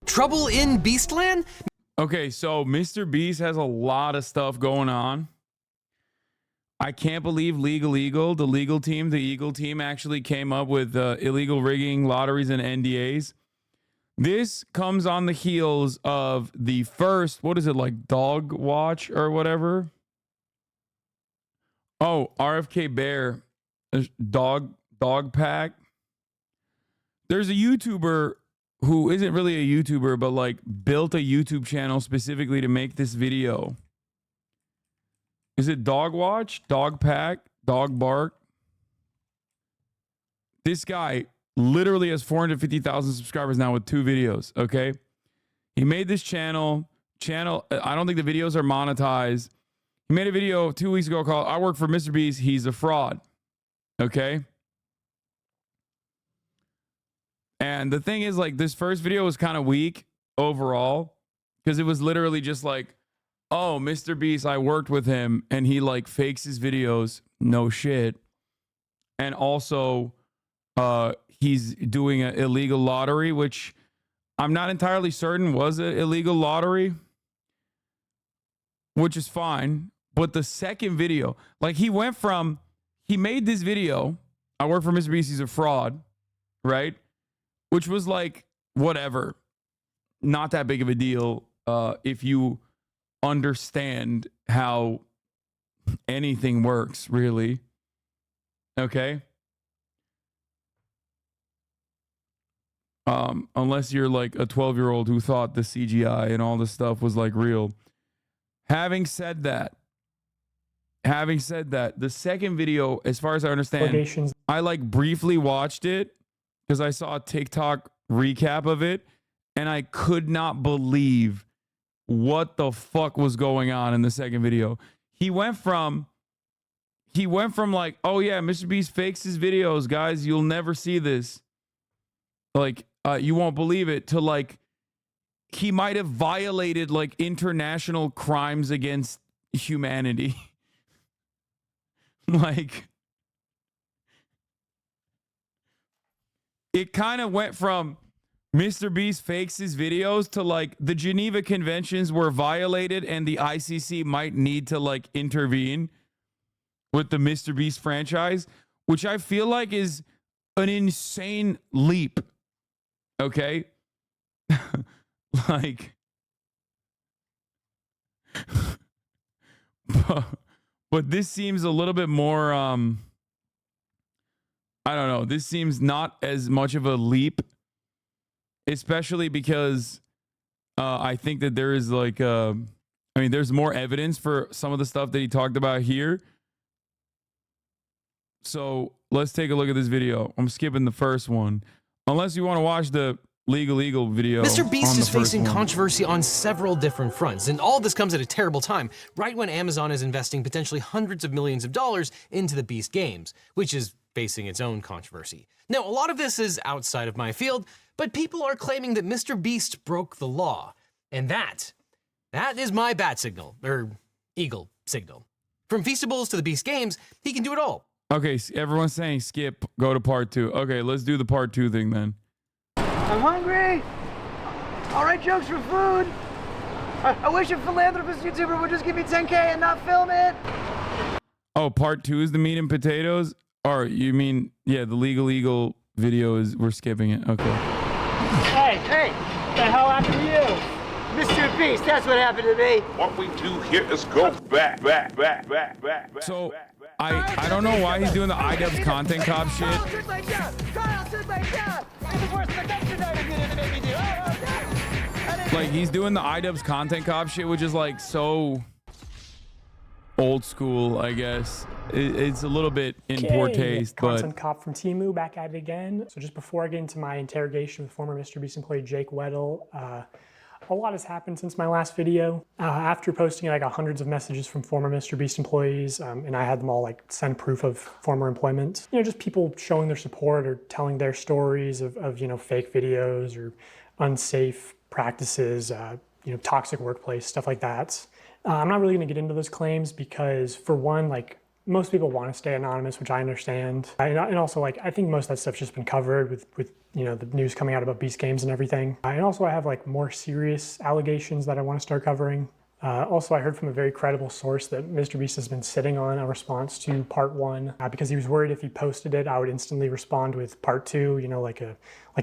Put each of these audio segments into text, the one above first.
Trouble in Beastland? Okay, so Mr. Beast has a lot of stuff going on. I can't believe the legal team, the Eagle team actually came up with illegal rigging, lotteries, and NDAs. This comes on the heels of the first, what is it, like Dog Watch or whatever? Oh, RFK Bear, dog pack. There's a YouTuber who isn't really a YouTuber, but like built a YouTube channel specifically to make this video. Is it Dog Watch, Dog Pack, Dog Bark? This guy literally has 450,000 subscribers now with 2 videos, okay? He made this channel, I don't think the videos are monetized. He made a video 2 weeks ago called I Work for Mr. Beast, He's a Fraud, okay? And the thing is, like, this first video was kind of weak overall because it was literally just like, oh, Mr. Beast, I worked with him and he like fakes his videos. No shit. And also, he's doing an illegal lottery, which I'm not entirely certain was an illegal lottery, which is fine. But the second video, like he made this video, I work for Mr. Beast, he's a fraud, right? Which was like, whatever, not that big of a deal if you understand how anything works, really. Okay? Unless you're like a 12-year-old who thought the CGI and all this stuff was like real. Having said that, the second video, as far as I understand, I like briefly watched it because I saw a TikTok recap of it and I could not believe what the fuck was going on in the second video. He went from like, oh yeah, Mr. Beast fakes his videos, guys, you'll never see this. Like, you won't believe it, to like, he might have violated like international crimes against humanity. Like, it kind of went from Mr. Beast fakes his videos to like the Geneva Conventions were violated and the ICC might need to like intervene with the Mr. Beast franchise, which I feel like is an insane leap. Okay? Like, but this seems a little bit more, I don't know. This seems not as much of a leap, especially because I think that there is like, there's more evidence for some of the stuff that he talked about here. So let's take a look at this video. I'm skipping the first one. Unless you want to watch the legal video. Mr. Beast is facing controversy on several different fronts, and all this comes at a terrible time, right when Amazon is investing potentially hundreds of millions of dollars into the Beast games, which is facing its own controversy. Now, a lot of this is outside of my field, but people are claiming that Mr. Beast broke the law, and that is my bat signal, or eagle signal. From Feastables to the Beast games, he can do it all. Okay, everyone's saying skip, go to part 2. Okay, let's do the part 2 thing then. I'm hungry. I'll write jokes for food. I wish a philanthropist YouTuber would just give me 10K and not film it. Oh, part 2 is the meat and potatoes? Or you mean, yeah, the legal eagle video is, we're skipping it. Okay. Hey, what the hell happened to you? Mr. Beast, that's what happened to me. What we do here is go back. So, I don't know why he's doing the iDubbbz content cop shit. Like, he's doing the iDubbbz content cop shit, which is like so old school, I guess. It's a little bit in poor taste, but content cop from Temu back at it again. So just before I get into my interrogation with former Mr. Beast employee Jake Weddle, a lot has happened since my last video. After posting, I got hundreds of messages from former Mr. Beast employees, and I had them all like send proof of former employment. You know, just people showing their support or telling their stories of you know, fake videos or unsafe practices, you know, toxic workplace, stuff like that. I'm not really gonna get into those claims because, for one, like, most people want to stay anonymous, which I understand. And also, like, I think most of that stuff's just been covered with you know, the news coming out about Beast Games and everything. And also I have like more serious allegations that I want to start covering. Also, I heard from a very credible source that Mr. Beast has been sitting on a response to part 1 because he was worried if he posted it, I would instantly respond with part 2, you know, like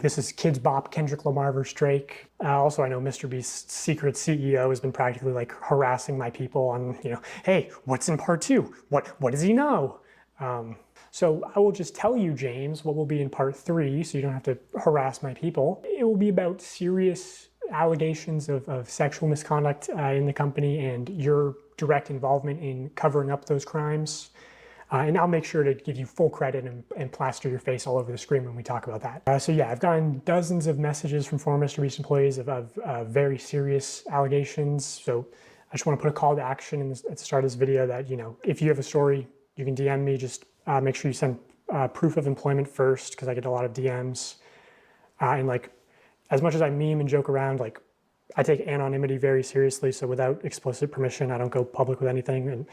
this is Kids Bop, Kendrick Lamar versus Drake. Also, I know Mr. Beast's secret CEO has been practically like harassing my people on, you know, hey, what's in part 2? What does he know? So I will just tell you, James, what will be in part 3, so you don't have to harass my people. It will be about serious allegations of sexual misconduct in the company and your direct involvement in covering up those crimes. And I'll make sure to give you full credit and plaster your face all over the screen when we talk about that. So yeah, I've gotten dozens of messages from former Mr. Beast employees of very serious allegations. So I just want to put a call to action at the start of this video that, you know, if you have a story, you can DM me. Just make sure you send proof of employment first, because I get a lot of DMs. And like, as much as I meme and joke around, like, I take anonymity very seriously. So without explicit permission, I don't go public with anything. And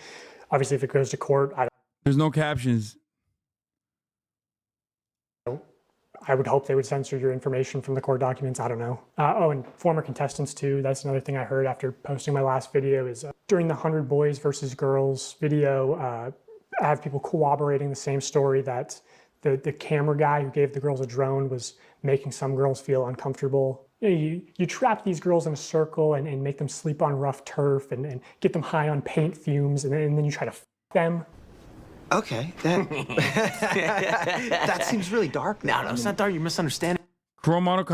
obviously, if it goes to court, There's no captions. I would hope they would censor your information from the court documents. I don't know. Oh, and former contestants too. That's another thing I heard after posting my last video is during the 100 Boys versus Girls video, I have people corroborating the same story that the camera guy who gave the girls a drone was making some girls feel uncomfortable. You know, you trap these girls in a circle and make them sleep on rough turf and get them high on paint fumes, and then you try to f them. Okay, that seems really dark. No, it's not dark. You're misunderstanding. Chromono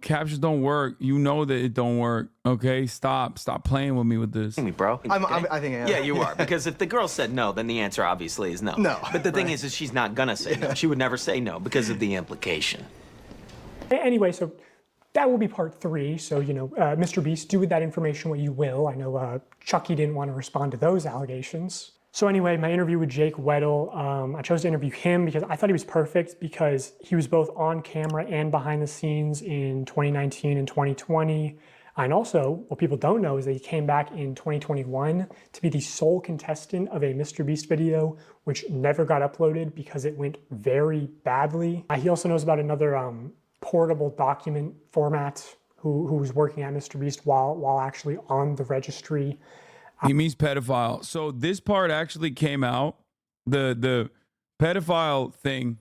captions don't work. You know that it don't work. Okay, stop playing with me with this. Me, bro. I think I am. Yeah, you are. Because if the girl said no, then the answer obviously is no. No. But the thing is she's not gonna say no. She would never say no because of the implication. Anyway, so that will be part 3. So, you know, Mr. Beast, do with that information what you will. I know Chucky didn't want to respond to those allegations. So anyway, my interview with Jake Weddle, I chose to interview him because I thought he was perfect because he was both on camera and behind the scenes in 2019 and 2020. And also, what people don't know is that he came back in 2021 to be the sole contestant of a Mr. Beast video, which never got uploaded because it went very badly. He also knows about another portable document format who was working at Mr. Beast while actually on the registry. He means pedophile. So this part actually came out. The pedophile thing.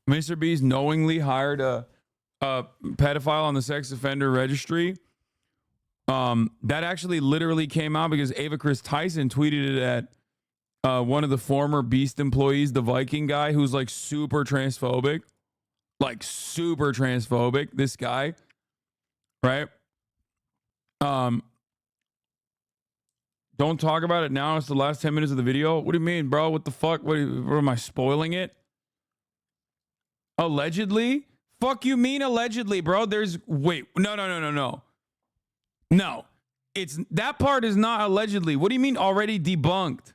Mr. Beast knowingly hired a pedophile on the sex offender registry. That actually literally came out because Ava Chris Tyson tweeted it at one of the former Beast employees, the Viking guy who's like super transphobic. Like super transphobic, this guy. Right? Don't talk about it now. It's the last 10 minutes of the video. What do you mean, bro? What the fuck? What am I spoiling it? Allegedly? Fuck you mean allegedly, bro? Wait, no. No, that part is not allegedly. What do you mean already debunked?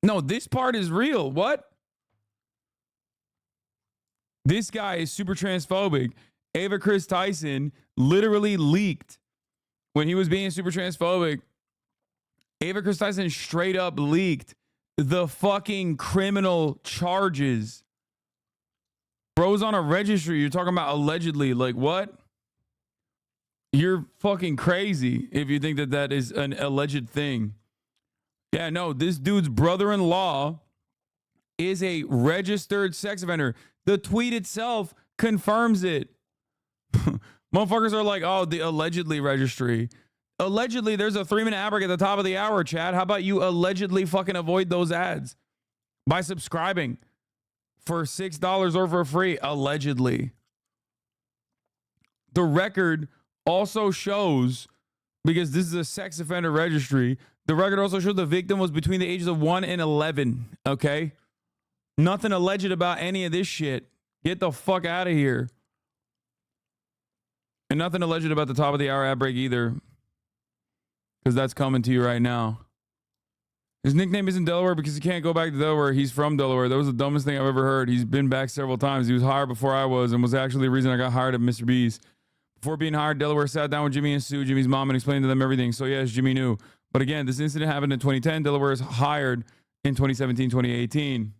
No, this part is real. What? This guy is super transphobic. Ava Chris Tyson literally leaked when he was being super transphobic. Ava Chris Tyson straight up leaked the fucking criminal charges. Bro's on a registry. You're talking about allegedly. Like, what? You're fucking crazy if you think that is an alleged thing. Yeah, no, this dude's brother-in-law is a registered sex offender. The tweet itself confirms it. Motherfuckers are like, oh, the allegedly registry. Allegedly, there's a 3-minute ad break at the top of the hour, Chad. How about you allegedly fucking avoid those ads by subscribing for $6 or for free? Allegedly. The record also shows, because this is a sex offender registry, the record also shows the victim was between the ages of 1 and 11, okay? Nothing alleged about any of this shit. Get the fuck out of here. And nothing alleged about the top of the hour ad break either, because that's coming to you right now. His nickname isn't Delaware because he can't go back to Delaware. He's from Delaware. That was the dumbest thing I've ever heard. He's been back several times. He was hired before I was and was actually the reason I got hired at Mr. B's. Before being hired, Delaware sat down with Jimmy and Sue, Jimmy's mom, and explained to them everything. So yes, Jimmy knew. But again, this incident happened in 2010. Delaware is hired in 2017, 2018.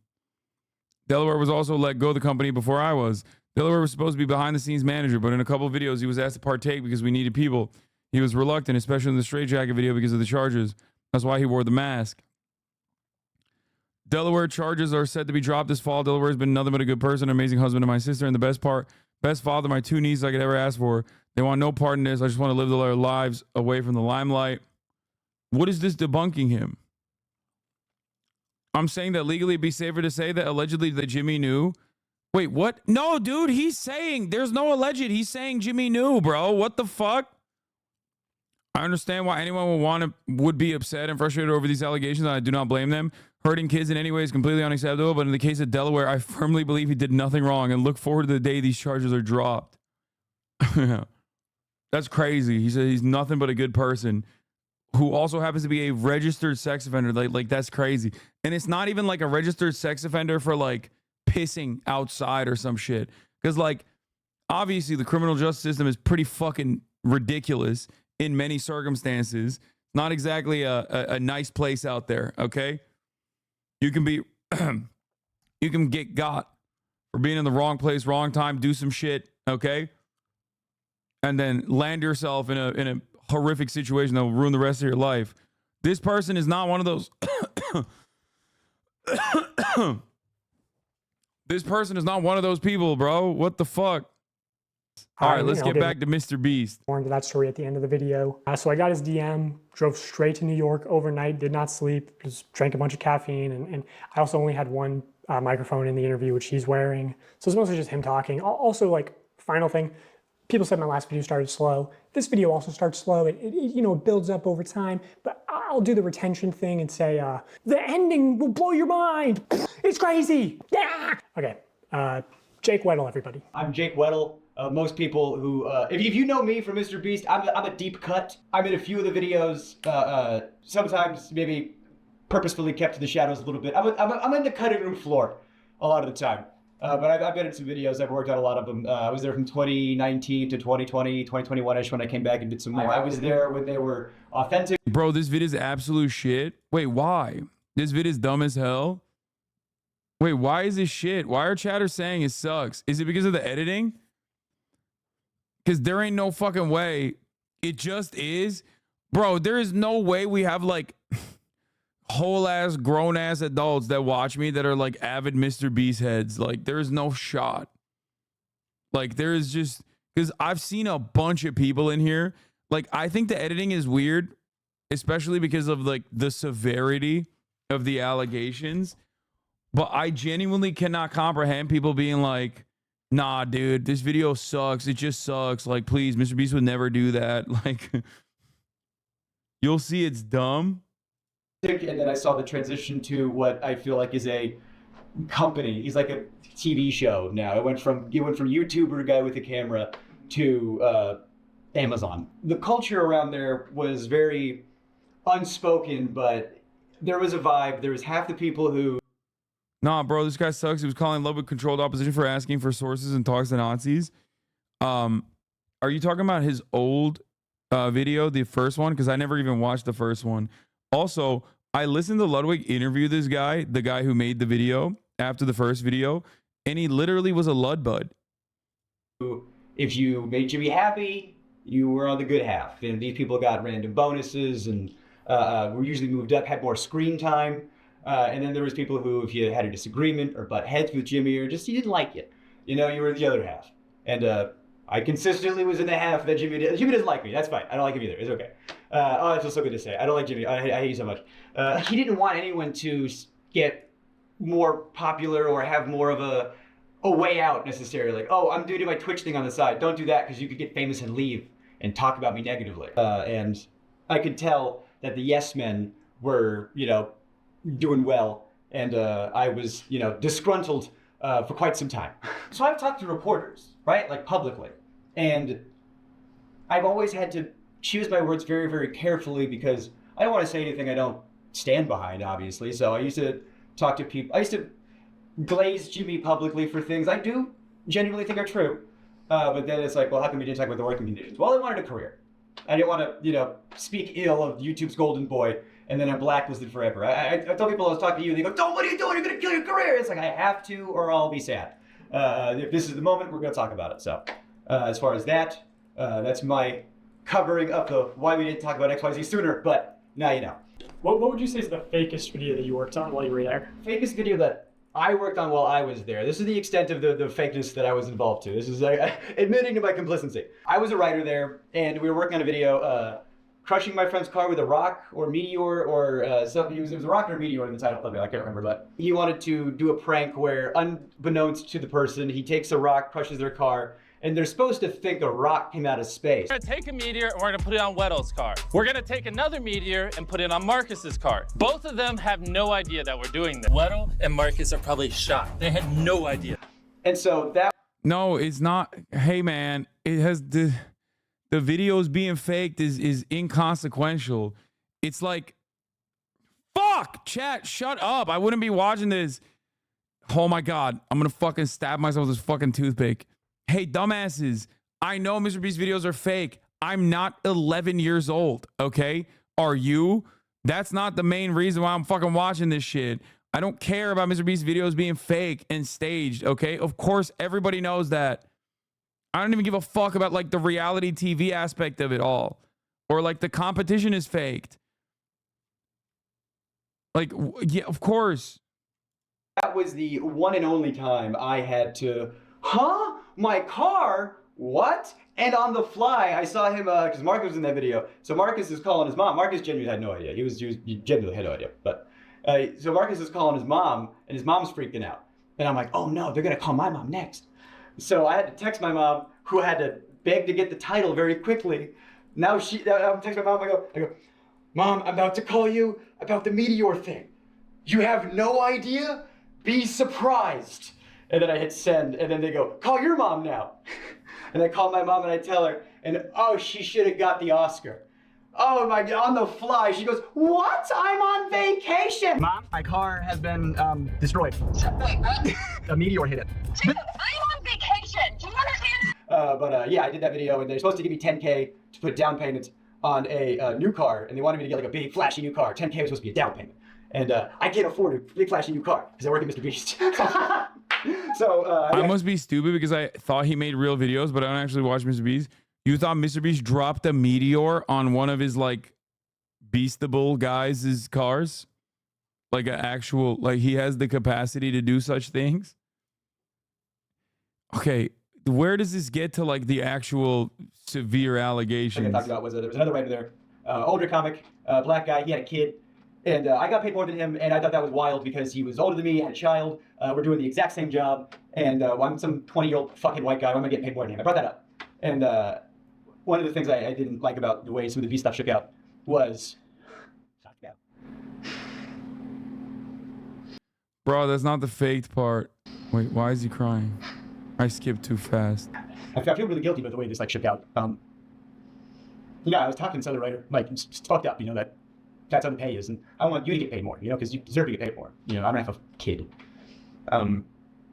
Delaware was also let go of the company before I was. Delaware was supposed to be behind the scenes manager, but in a couple of videos, he was asked to partake because we needed people. He was reluctant, especially in the Straight Jacket video because of the charges. That's why he wore the mask. Delaware charges are said to be dropped this fall. Delaware has been nothing but a good person, an amazing husband to my sister, and the best father my 2 nieces I could ever ask for. They want no part in this. I just want to live their lives away from the limelight. What is this debunking him? I'm saying that legally it'd be safer to say that allegedly that Jimmy knew. Wait, what? No, dude, he's saying there's no alleged. He's saying Jimmy knew, bro. What the fuck? I understand why anyone would be upset and frustrated over these allegations, and I do not blame them. Hurting kids in any way is completely unacceptable, but in the case of Delaware, I firmly believe he did nothing wrong and look forward to the day these charges are dropped. That's crazy. He said he's nothing but a good person who also happens to be a registered sex offender. Like that's crazy. And it's not even like a registered sex offender for like pissing outside or some shit. Because like, obviously the criminal justice system is pretty fucking ridiculous in many circumstances. Not exactly a nice place out there, okay? You can be, you can get got for being in the wrong place, wrong time, do some shit, okay? And then land yourself in a horrific situation that will ruin the rest of your life. This person is not one of those. This person is not one of those people, bro. What the fuck? All right, let's get back to Mr. Beast. More into that story at the end of the video. So I got his DM, drove straight to New York overnight, did not sleep, just drank a bunch of caffeine, and I also only had one microphone in the interview, which he's wearing. So it's mostly just him talking. Also, like, final thing, people said my last video started slow. This video also starts slow. It builds up over time, but I'll do the retention thing and say, the ending will blow your mind. It's crazy. Yeah. Okay, Jake Weddle, everybody. I'm Jake Weddle. Most people who, if you know me from Mr. Beast, I'm a deep cut. I'm in a few of the videos, sometimes maybe purposefully kept to the shadows a little bit. I'm in the cutting room floor a lot of the time. But I've been in some videos. I've worked on a lot of them. I was there from 2019 to 2020, 2021-ish when I came back and did some more. I was there when they were authentic. Bro, this vid is absolute shit. Wait, why? This vid is dumb as hell. Wait, why is this shit? Why are chatters saying it sucks? Is it because of the editing? Because there ain't no fucking way. It just is. Bro, there is no way we have like whole ass grown ass adults that watch me that are like avid Mr. Beast heads. Like there is no shot. Like there is just, because I've seen a bunch of people in here. Like I think the editing is weird, especially because of like the severity of the allegations. But I genuinely cannot comprehend people being like, nah, dude, this video sucks. It just sucks. Like, please, Mr. Beast would never do that. Like, you'll see it's dumb. And then I saw the transition to what I feel like is a company. He's like a TV show now. It went from YouTuber guy with a camera to Amazon. The culture around there was very unspoken, but there was a vibe. There was half the people who... Nah, bro, this guy sucks. He was calling love with controlled opposition for asking for sources and talks to Nazis. Are you talking about his old video, the first one? Because I never even watched the first one. Also, I listened to Ludwig interview this guy, the guy who made the video after the first video, and he literally was a Ludbud. If you made Jimmy happy, you were on the good half. And these people got random bonuses and were usually moved up, had more screen time. And then there was people who, if you had a disagreement or butt heads with Jimmy or just you didn't like it, you were the other half. And I consistently was in the half that Jimmy doesn't like me. That's fine. I don't like him either. It's okay. Oh, that feels so good to say. I don't like Jimmy. I hate you so much. He didn't want anyone to get more popular or have more of a way out necessarily. Like, oh, I'm doing my Twitch thing on the side. Don't do that because you could get famous and leave and talk about me negatively. And I could tell that the yes men were, doing well, and I was, disgruntled for quite some time. So I've talked to reporters, right, like publicly, and I've always had to choose my words very, very carefully because I don't want to say anything I don't stand behind, obviously. So I used to talk to people. I used to glaze Jimmy publicly for things I do genuinely think are true, but then it's like, well, how come you didn't talk about the working conditions? Well, I wanted a career. I didn't want to, speak ill of YouTube's golden boy and then I'm blacklisted forever. I tell people I was talking to you, and they go, "Don't, what are you doing? You're gonna kill your career." It's like, I have to, or I'll be sad. If this is the moment, we're gonna talk about it. So, as far as that, that's my covering up the why we didn't talk about XYZ sooner, but now you know. What would you say is the fakest video that you worked on while you were there? Fakest video that I worked on while I was there. This is the extent of the fakeness that I was involved to. This is admitting to my complicity. I was a writer there, and we were working on a video, crushing my friend's car with a rock or meteor or something. It was a rock or a meteor in the title of it. I can't remember, but he wanted to do a prank where, unbeknownst to the person, he takes a rock, crushes their car, and they're supposed to think a rock came out of space. We're gonna take a meteor and we're gonna put it on Weddle's car. We're gonna take another meteor and put it on Marcus's car. Both of them have no idea that we're doing this. Weddle and Marcus are probably shocked. They had no idea. And so that... No, it's not. Hey, man, it has the videos being faked is inconsequential. It's like, fuck, chat, shut up. I wouldn't be watching this. Oh my God, I'm gonna fucking stab myself with this fucking toothpick. Hey, dumbasses, I know Mr. Beast videos are fake. I'm not 11 years old, okay? Are you? That's not the main reason why I'm fucking watching this shit. I don't care about Mr. Beast videos being fake and staged, okay? Of course, everybody knows that. I don't even give a fuck about, like, the reality TV aspect of it all. Or, like, the competition is faked. Like, yeah, of course. That was the one and only time I had to, huh? My car? What? And on the fly, I saw him, because Marcus was in that video. So Marcus is calling his mom. Marcus genuinely had no idea. He genuinely had no idea. But, so Marcus is calling his mom, and his mom's freaking out. And I'm like, oh no, they're gonna call my mom next. So I had to text my mom, who had to beg to get the title very quickly. Now I'm texting my mom, I go, Mom, I'm about to call you about the meteor thing. You have no idea? Be surprised. And then I hit send, and then they go, call your mom now. And I call my mom and I tell her, and oh, she should have got the Oscar. Oh my God, on the fly, she goes, what? I'm on vacation. Mom, my car has been destroyed. Wait, what? A meteor hit it. Jacob, I'm on vacation. Do you understand? But yeah, I did that video, and they're supposed to give me $10K to put down payments on a new car, and they wanted me to get like a big flashy new car. $10K was supposed to be a down payment. And I can't afford a big flashy new car because I work at Mr. Beast. So I must be stupid because I thought he made real videos, but I don't actually watch Mr. Beast. You thought Mr. Beast dropped a meteor on one of his like Beastable guys' cars? Like an actual, like he has the capacity to do such things? Okay, where does this get to like the actual severe allegations? Like I talked about was there was another writer there, older comic, black guy, he had a kid. And I got paid more than him, and I thought that was wild because he was older than me, had a child, we're doing the exact same job, and I'm some 20-year-old fucking white guy, why am I getting paid more than him? I brought that up. And one of the things I didn't like about the way some of the V stuff shook out was... Bro, that's not the faked part. Wait, why is he crying? I skipped too fast. I feel really guilty about the way this like shook out. You know, I was talking to this other writer, like, it's fucked up, you know, that's how the pay is, and I want you to get paid more, you know, because you deserve to get paid more. You know, I don't have a kid. And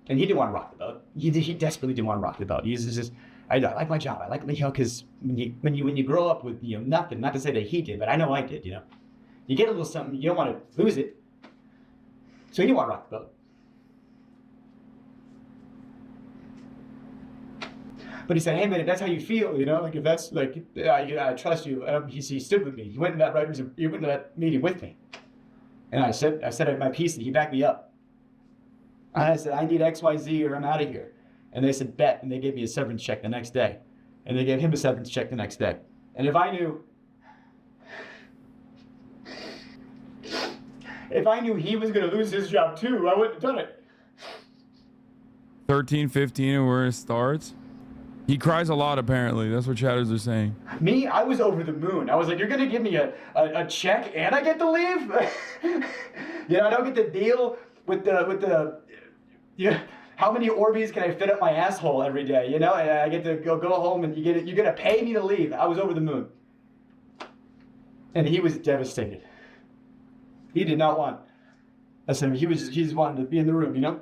he didn't want to rock the boat. He desperately didn't want to rock the boat. He's just, I like my job. I like, you know, because when you grow up with, you know, nothing, not to say that he did, but I know I did, you know. You get a little something, you don't want to lose it. So he didn't want to rock the boat. But he said, hey man, if that's how you feel, you know, like if that's like, I trust you. He stood with me. He went to that meeting with me. And I said my piece and he backed me up. And I said, I need XYZ or I'm out of here. And they said, bet. And they gave me a severance check the next day. And they gave him a severance check the next day. And if I knew he was going to lose his job too, I wouldn't have done it. 13, 15 and where it starts? He cries a lot, apparently. That's what chatters are saying. Me, I was over the moon. I was like, you're going to give me a check and I get to leave? You know, I don't get to deal with the how many Orbeez can I fit up my asshole every day, you know? And I get to go home and you're going to pay me to leave. I was over the moon. And he was devastated. He did not want. I said, he just wanted to be in the room, you know?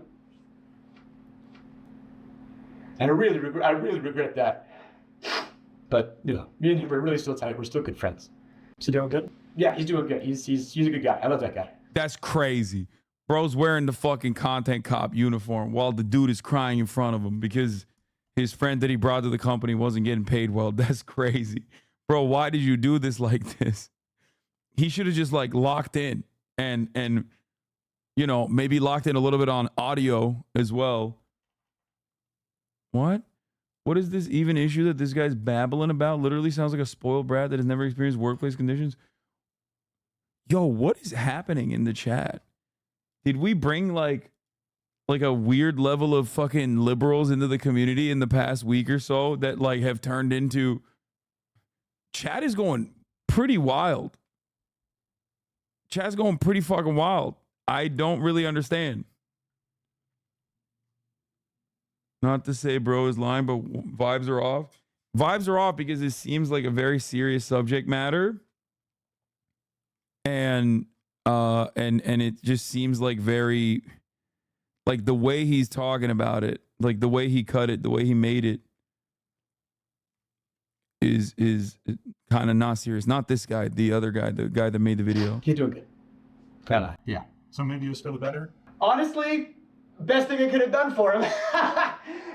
And I really regret that. But, you know, me and him were really still tight. We're still good friends. So doing good? Yeah, he's doing good. He's a good guy. I love that guy. That's crazy. Bro's wearing the fucking content cop uniform while the dude is crying in front of him because his friend that he brought to the company wasn't getting paid well. That's crazy. Bro, why did you do this like this? He should have just like locked in and you know, maybe locked in a little bit on audio as well. What? What is this even issue that this guy's babbling about? Literally sounds like a spoiled brat that has never experienced workplace conditions. Yo, what is happening in the chat? Did we bring like a weird level of fucking liberals into the community in the past week or so that like have turned into... Chat is going pretty wild. Chat's going pretty fucking wild. I don't really understand. Not to say bro is lying, but vibes are off. Vibes are off because it seems like a very serious subject matter. And it just seems like very, like the way he's talking about it, like the way he cut it, the way he made it is kind of not serious. Not this guy, the other guy, the guy that made the video. He's doing good. Kinda. Yeah. So maybe you feel better? Honestly, best thing I could have done for him.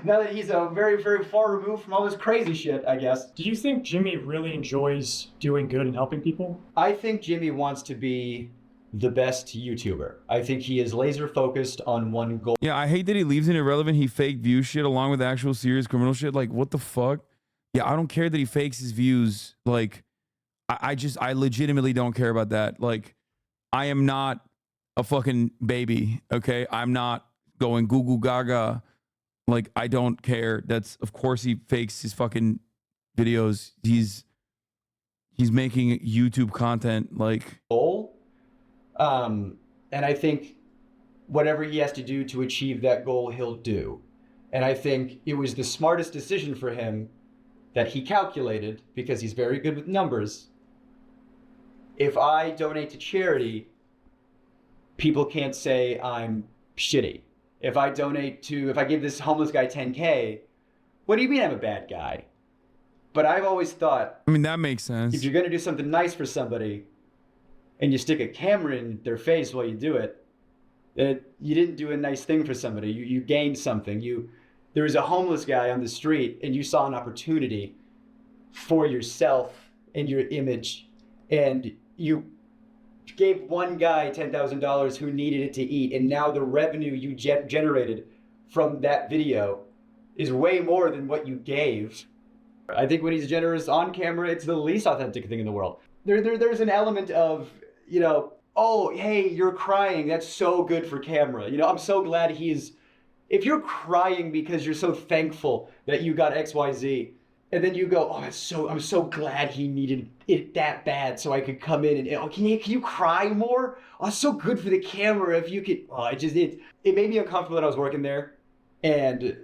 Now that he's a very, very far removed from all this crazy shit, I guess. Do you think Jimmy really enjoys doing good and helping people? I think Jimmy wants to be the best YouTuber. I think he is laser focused on one goal. Yeah, I hate that he leaves it irrelevant. He fake view shit along with actual serious criminal shit. Like, what the fuck? Yeah, I don't care that he fakes his views. Like, I legitimately don't care about that. Like, I am not a fucking baby, okay? I'm not going goo goo gaga. Like, I don't care. That's, of course he fakes his fucking videos. He's making YouTube content, like... Goal. And I think whatever he has to do to achieve that goal, he'll do. And I think it was the smartest decision for him that he calculated, because he's very good with numbers. If I donate to charity, people can't say I'm shitty. If I give this homeless guy 10K, what do you mean I'm a bad guy? But I've always thought... I mean, that makes sense. If you're going to do something nice for somebody, and you stick a camera in their face while you do it, you didn't do a nice thing for somebody. You gained something. There was a homeless guy on the street, and you saw an opportunity for yourself and your image, and you gave one guy $10,000 who needed it to eat, and now the revenue you generated from that video is way more than what you gave. I think when he's generous on camera, it's the least authentic thing in the world. There's an element of, you know, oh, hey, you're crying. That's so good for camera. You know, I'm so glad if you're crying because you're so thankful that you got XYZ, and then you go, oh, I'm so glad he needed it that bad so I could come in and, oh, can you cry more? Oh, it's so good for the camera if you could. Oh, it made me uncomfortable that I was working there, and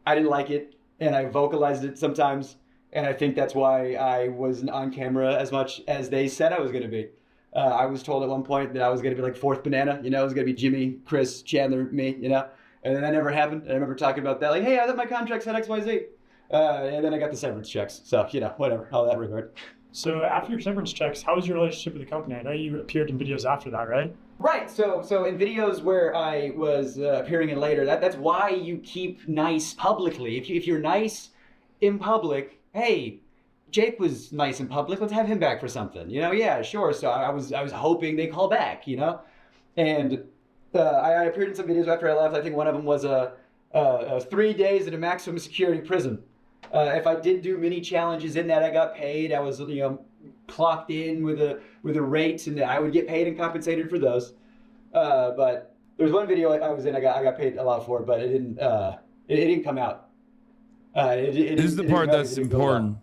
I didn't like it, and I vocalized it sometimes, and I think that's why I wasn't on camera as much as they said I was going to be. I was told at one point that I was going to be like fourth banana, you know, it was going to be Jimmy, Chris, Chandler, me, you know, and then that never happened. I remember talking about that, like, hey, I thought my contract said XYZ. And then I got the severance checks. So, you know, whatever, all that regard. So after your severance checks, how was your relationship with the company? I know you appeared in videos after that, right? Right. So in videos where I was appearing in later, that's why you keep nice publicly. If you're nice in public, hey, Jake was nice in public, let's have him back for something. You know, yeah, sure. So I was hoping they call back, you know? And I appeared in some videos after I left. I think one of them was 3 days at a maximum security prison. If I did do mini challenges in that, I got paid. I was, you know, clocked in with a rate, and I would get paid and compensated for those. But there was one video I was in. I got paid a lot for it, but it didn't come out. This is the part that's important.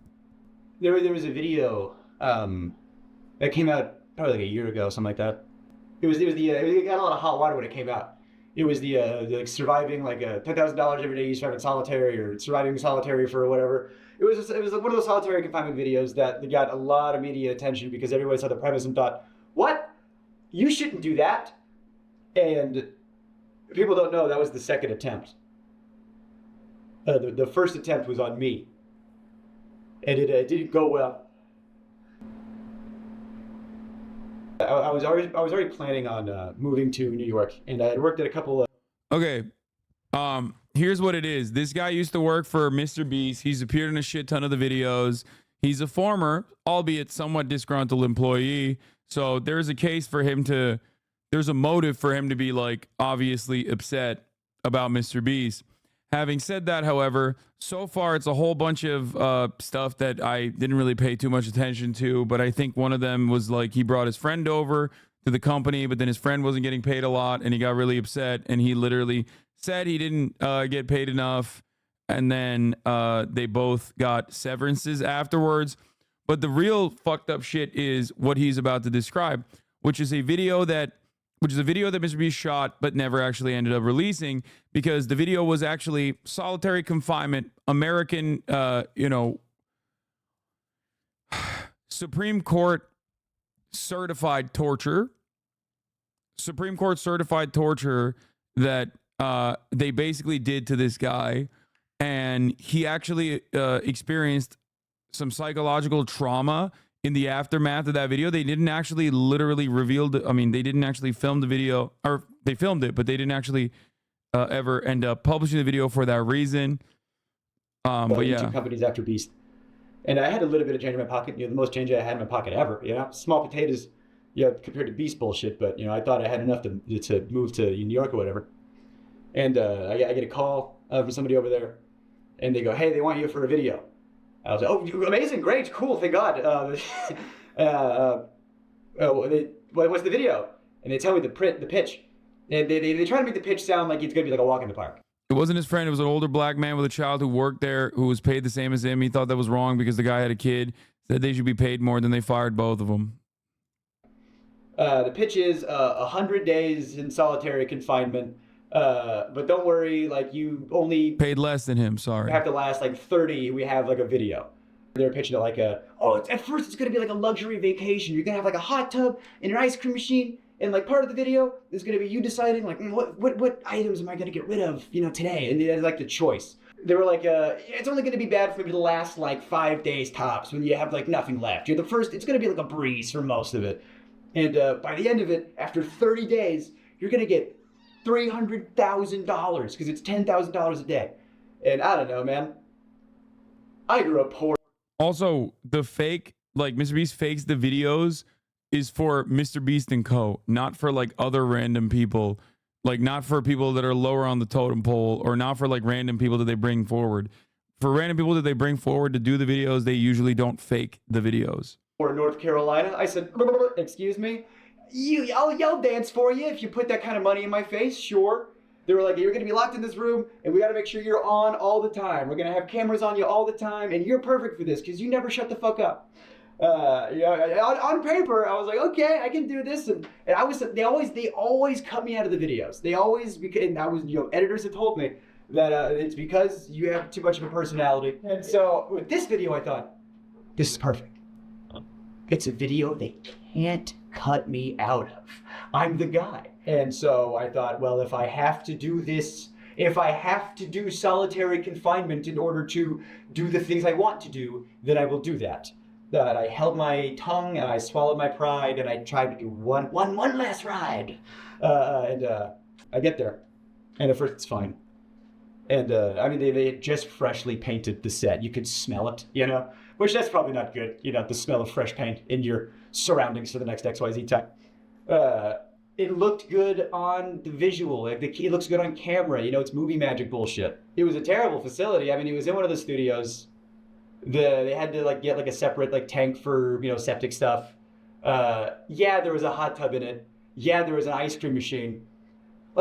There was a video that came out probably like a year ago, something like that. It got a lot of hot water when it came out. It was the like surviving like $10,000 every day you survive in solitary, or surviving solitary for whatever. It was one of those solitary confinement videos that got a lot of media attention because everybody saw the premise and thought, what? You shouldn't do that. And people don't know that was the second attempt. The first attempt was on me, and it didn't go well. I was already planning on moving to New York, and I had worked at a couple of. Okay. Here's what it is. This guy used to work for Mr. Beast. He's appeared in a shit ton of the videos. He's a former, albeit somewhat disgruntled employee. So there's a case for him to, there's a motive for him to be like obviously upset about Mr. Beast. Having said that, however, so far it's a whole bunch of stuff that I didn't really pay too much attention to, but I think one of them was like he brought his friend over to the company, but then his friend wasn't getting paid a lot and he got really upset and he literally said he didn't get paid enough, and then they both got severances afterwards. But the real fucked up shit is what he's about to describe, which is a video that Mr. Beast shot but never actually ended up releasing, because the video was actually solitary confinement, American, Supreme Court certified torture that they basically did to this guy, and he actually experienced some psychological trauma in the aftermath of that video. They didn't actually literally reveal they didn't actually film the video, or they filmed it, but they didn't actually ever end up publishing the video for that reason. But yeah, YouTube companies after Beast, and I had a little bit of change in my pocket. The most change I had in my pocket ever. Small potatoes, compared to Beast bullshit. But I thought I had enough to move to New York or whatever. And I get a call from somebody over there, and they go, "Hey, they want you for a video." I was like, "Oh, amazing, great, cool, thank God." What's the video? And they tell me the pitch, and they try to make the pitch sound like it's gonna be like a walk in the park. It wasn't his friend. It was an older black man with a child who worked there, who was paid the same as him. He thought that was wrong because the guy had a kid. Said they should be paid more. Then they fired both of them. The pitch is 100 days in solitary confinement. But don't worry, like you only paid less than him. Sorry, have to last like 30. We have like a video. They're pitching it like at first it's gonna be like a luxury vacation. You're gonna have like a hot tub and an ice cream machine, and like part of the video is gonna be you deciding like what items am I gonna get rid of today, and it's like the choice. They were like it's only gonna be bad for maybe the last like 5 days tops when you have like nothing left. You're the first. It's gonna be like a breeze for most of it, and by the end of it, after 30 days, you're gonna get $300,000 because it's $10,000 a day. And I don't know, man. I grew up poor. Also, the fake, like Mr. Beast fakes the videos is for Mr. Beast and Co., not for like other random people, like not for people that are lower on the totem pole, or not for like random people that they bring forward. For random people that they bring forward to do the videos, they usually don't fake the videos. Or North Carolina, I said, "Excuse me? I'll dance for you if you put that kind of money in my face, sure." They were like, "You're going to be locked in this room, and we got to make sure you're on all the time. We're going to have cameras on you all the time, and you're perfect for this because you never shut the fuck up." On paper, I was like, "Okay, I can do this," and I was. They always cut me out of the videos. They always, and I was, editors have told me that it's because you have too much of a personality. And so with this video, I thought, this is perfect. It's a video they can't cut me out of. I'm the guy. And so I thought, well, if I have to do this, if I have to do solitary confinement in order to do the things I want to do, then I will do that. That I held my tongue and I swallowed my pride and I tried to do one last ride. And I get there. And at first it's fine. And they had just freshly painted the set. You could smell it, which that's probably not good. The smell of fresh paint in your surroundings for the next XYZ time. It looked good on the visual. It looks good on camera. It's movie magic bullshit. It was a terrible facility. It was in one of the studios. They had to get a separate tank for septic stuff. There was a hot tub in it. Yeah, there was an ice cream machine.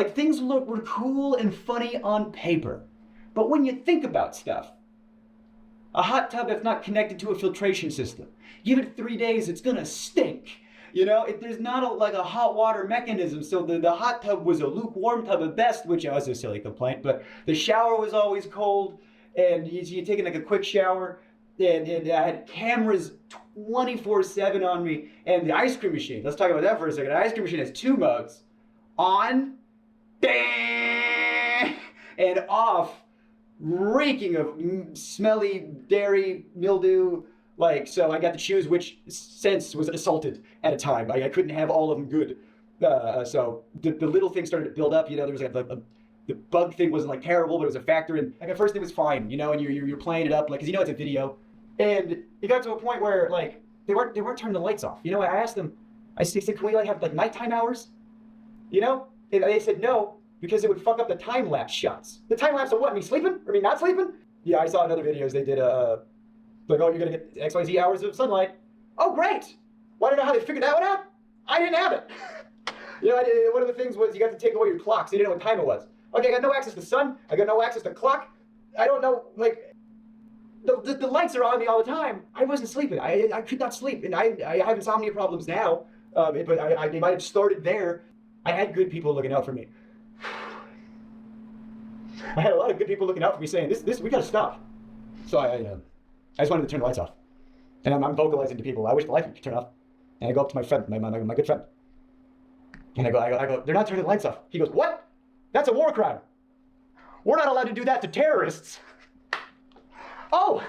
Things were cool and funny on paper. But when you think about stuff, a hot tub if not connected to a filtration system, give it 3 days, it's gonna stink. There's not a hot water mechanism, so the hot tub was a lukewarm tub at best, which was a silly complaint, but the shower was always cold, and you're taking a quick shower, and I had cameras 24/7 on me, and the ice cream machine, let's talk about that for a second. The ice cream machine has 2 modes, on, and off, reeking of smelly dairy, mildew, Like, so I got to choose which sense was assaulted at a time. I couldn't have all of them good. So the little things started to build up. You know, there was like the bug thing wasn't like terrible, but it was a factor. And like at first it was fine, you know, and you're playing it up like, cause you know it's a video. And it got to a point where like they weren't turning the lights off. You know, I asked them, I said, can we like have like nighttime hours? You know, and they said no because it would fuck up the time lapse shots. The time lapse of what? Me sleeping or me not sleeping? Yeah, I saw in other videos they did like, oh, you're gonna get XYZ hours of sunlight. Oh, great! Want to know how they figured that one out? I didn't have it. You know, one of the things was you got to take away your clock, so you didn't know what time it was. Okay, I got no access to sun. I got no access to clock. I don't know, like, the lights are on me all the time. I wasn't sleeping. I could not sleep, and I have insomnia problems now. But they might have started there. I had good people looking out for me. I had a lot of good people looking out for me, saying, "This, we gotta stop." So I just wanted to turn the lights off, and I'm vocalizing to people. I wish the lights would turn off. And I go up to my friend, my good friend, and I go, "They're not turning the lights off." He goes, "What? That's a war crime. We're not allowed to do that to terrorists." Oh.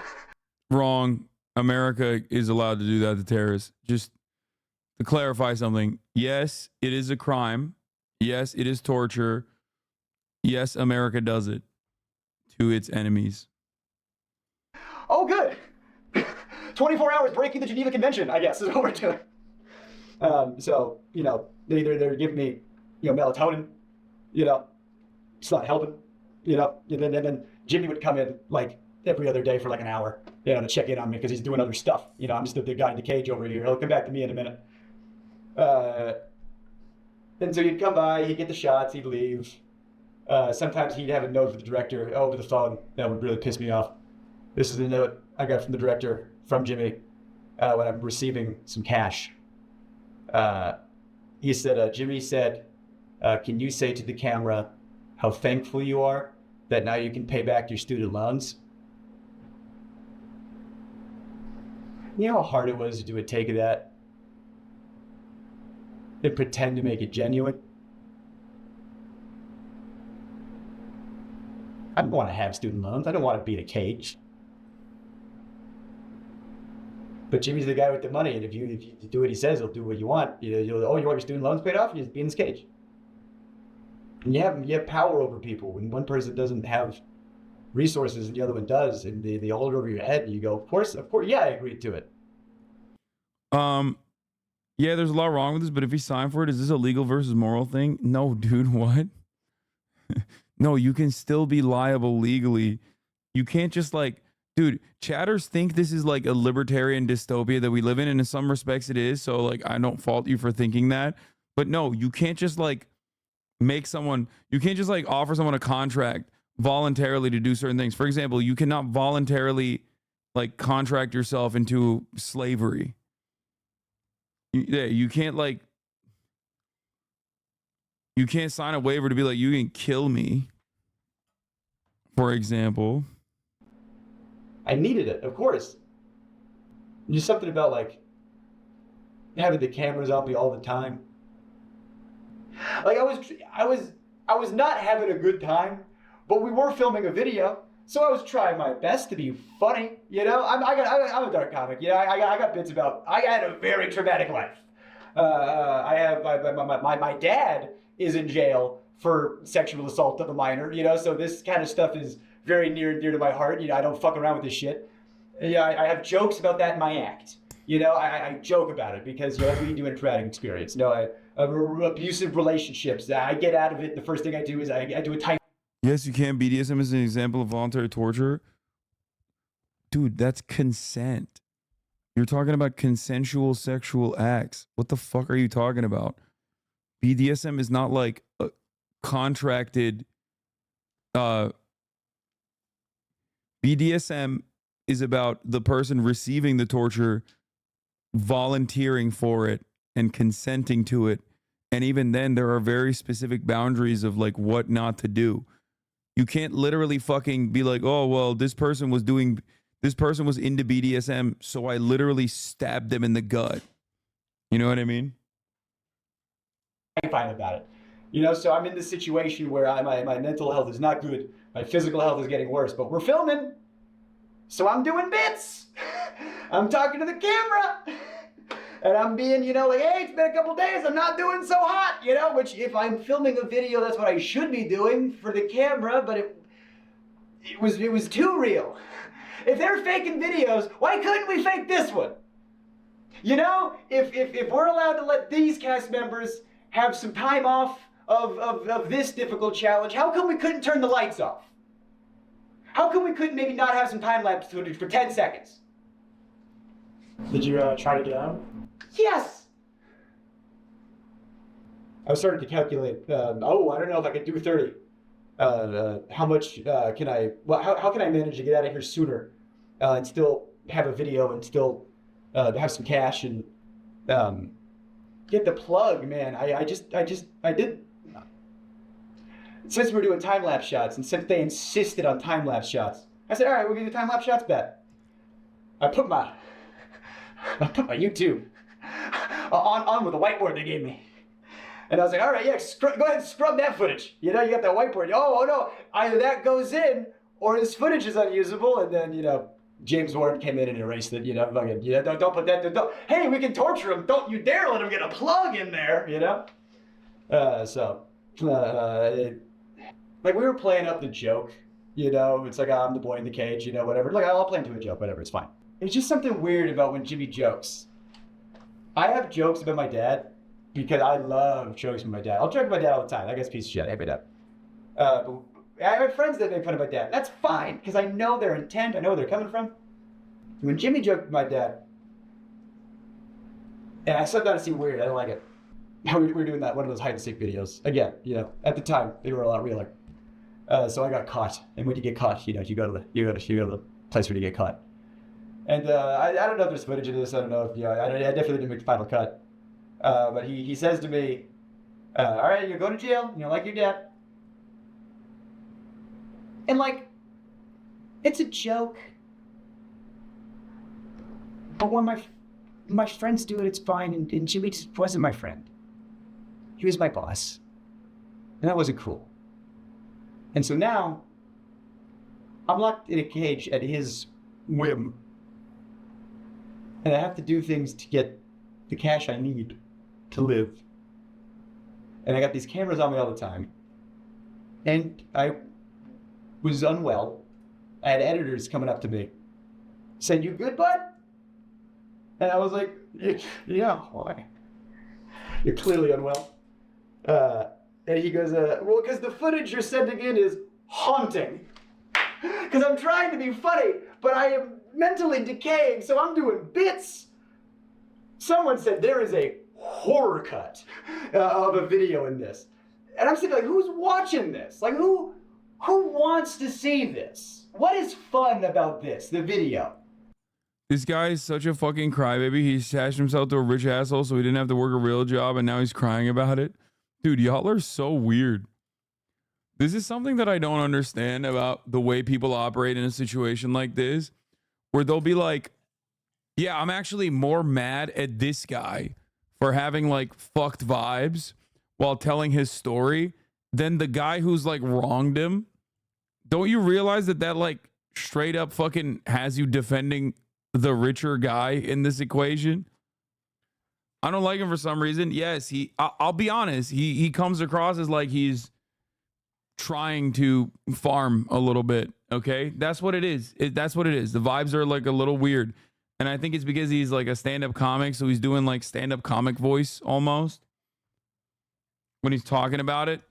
Wrong. America is allowed to do that to terrorists. Just to clarify something. Yes, it is a crime. Yes, it is torture. Yes, America does it to its enemies. Oh, good. 24 hours breaking the Geneva Convention, I guess, is what we're doing. So, you know, they're giving me, you know, melatonin, you know, it's not helping, you know, and then Jimmy would come in like every other day for like an hour, you know, to check in on me because he's doing other stuff. You know, I'm just the guy in the cage over here. He'll come back to me in a minute. And so he'd come by, he'd get the shots, he'd leave. Sometimes he'd have a note from the director over the phone. That would really piss me off. This is the note I got from the director, from Jimmy, when I'm receiving some cash. He said, Jimmy said, can you say to the camera how thankful you are that now you can pay back your student loans? You know how hard it was to do a take of that? And pretend to make it genuine? I don't want to have student loans. I don't want to be in a cage. But Jimmy's the guy with the money, and if you do what he says, he'll do what you want. You want your student loans paid off? You just be in this cage. And you have power over people. When one person doesn't have resources and the other one does, and they hold it over your head, and you go, of course, yeah, I agreed to it. Yeah, there's a lot wrong with this, but if he signed for it, is this a legal versus moral thing? No, dude, what? No, you can still be liable legally. You can't just like, dude, chatters think this is like a libertarian dystopia that we live in, and in some respects it is. So like, I don't fault you for thinking that. But no, you can't just like you can't just like offer someone a contract voluntarily to do certain things. For example, you cannot voluntarily like contract yourself into slavery. You can't like, you can't sign a waiver to be like, you can kill me, for example. I needed it, of course. Just something about like having the cameras on me all the time. Like I was not having a good time, but we were filming a video, so I was trying my best to be funny. You know, I'm a dark comic. You know, I got bits about. I had a very traumatic life. My dad is in jail for sexual assault of a minor. You know, so this kind of stuff is very near and dear to my heart. You know, I don't fuck around with this shit. Yeah, I have jokes about that in my act. You know, I joke about it because, you know, that's what you do in a traumatic experience. You know, abusive relationships. I get out of it. The first thing I do is I do a tight. Yes, you can. BDSM is an example of voluntary torture. Dude, that's consent. You're talking about consensual sexual acts. What the fuck are you talking about? BDSM is not like a contracted. BDSM is about the person receiving the torture volunteering for it and consenting to it. And even then, there are very specific boundaries of like what not to do. You can't literally fucking be like, oh, well, this person was into BDSM, so I literally stabbed them in the gut. You know what I mean? I'm fine about it. You know, so I'm in this situation where my mental health is not good. My physical health is getting worse, but we're filming. So I'm doing bits. I'm talking to the camera. And I'm being, you know, like, hey, it's been a couple days, I'm not doing so hot, you know, which if I'm filming a video, that's what I should be doing for the camera, but it was too real. If they're faking videos, why couldn't we fake this one? You know, if we're allowed to let these cast members have some time off of this difficult challenge, how come we couldn't turn the lights off? How come we couldn't maybe not have some time-lapse footage for 10 seconds? Did you try to get out? Yes! I was starting to calculate, I don't know if I could do 30. How much can I, well, how can I manage to get out of here sooner and still have a video and still have some cash and get the plug, man. I did. Since we're doing time-lapse shots and since they insisted on time-lapse shots, I said, all right, we're gonna do time-lapse shots, bet. I put my YouTube on with the whiteboard they gave me. And I was like, all right, yeah, go ahead and scrub that footage. You know, you got that whiteboard. Oh no, either that goes in or this footage is unusable. And then, you know, James Warren came in and erased it. You know, fucking, you know, don't put that. Hey, we can torture him. Don't you dare let him get a plug in there. You know. Like we were playing up the joke. You know, it's like I'm the boy in the cage. You know, whatever. Like I'll play into a joke. Whatever, it's fine. It's just something weird about when Jimmy jokes. I have jokes about my dad. Because I love jokes with my dad. I'll joke with my dad all the time. That guy's a piece of shit. I hate my dad. But I have friends that make fun of my dad. That's fine, because I know their intent. I know where they're coming from. When Jimmy joked with my dad, and I said that to seem weird. I don't like it. We were doing that, one of those hide-and-seek videos. Again, you know, at the time, they were a lot realer. So I got caught. And when you get caught, you know, you go to the place where you get caught. And I don't know if there's footage of this. I don't know if, you know, I definitely didn't make the final cut. But he says to me, all right, you're going to jail, you know, like your dad. And like, it's a joke. But when my friends do it, it's fine. And Jimmy just wasn't my friend. He was my boss. And that wasn't cool. And so now, I'm locked in a cage at his whim. And I have to do things to get the cash I need to live. And I got these cameras on me all the time. And I was unwell. I had editors coming up to me saying, "You good, bud?" And I was like, "Yeah, why? You're clearly unwell." And he goes, well, because the footage you're sending in is haunting. Because I'm trying to be funny, but I am mentally decaying, so I'm doing bits. Someone said there is a horror cut of a video in this. And I'm sitting like, who's watching this? Like, who wants to see this? What is fun about this, the video? This guy is such a fucking crybaby. He attached himself to a rich asshole so he didn't have to work a real job, and now he's crying about it. Dude, y'all are so weird. This is something that I don't understand about the way people operate in a situation like this, where they'll be like, yeah, I'm actually more mad at this guy for having like fucked vibes while telling his story than the guy who's like wronged him. Don't you realize that like straight up fucking has you defending the richer guy in this equation? I don't like him for some reason. Yes, I'll be honest. He comes across as like he's trying to farm a little bit. Okay, that's what it is. That's what it is. The vibes are like a little weird. And I think it's because he's like a stand-up comic. So he's doing like stand-up comic voice almost when he's talking about it.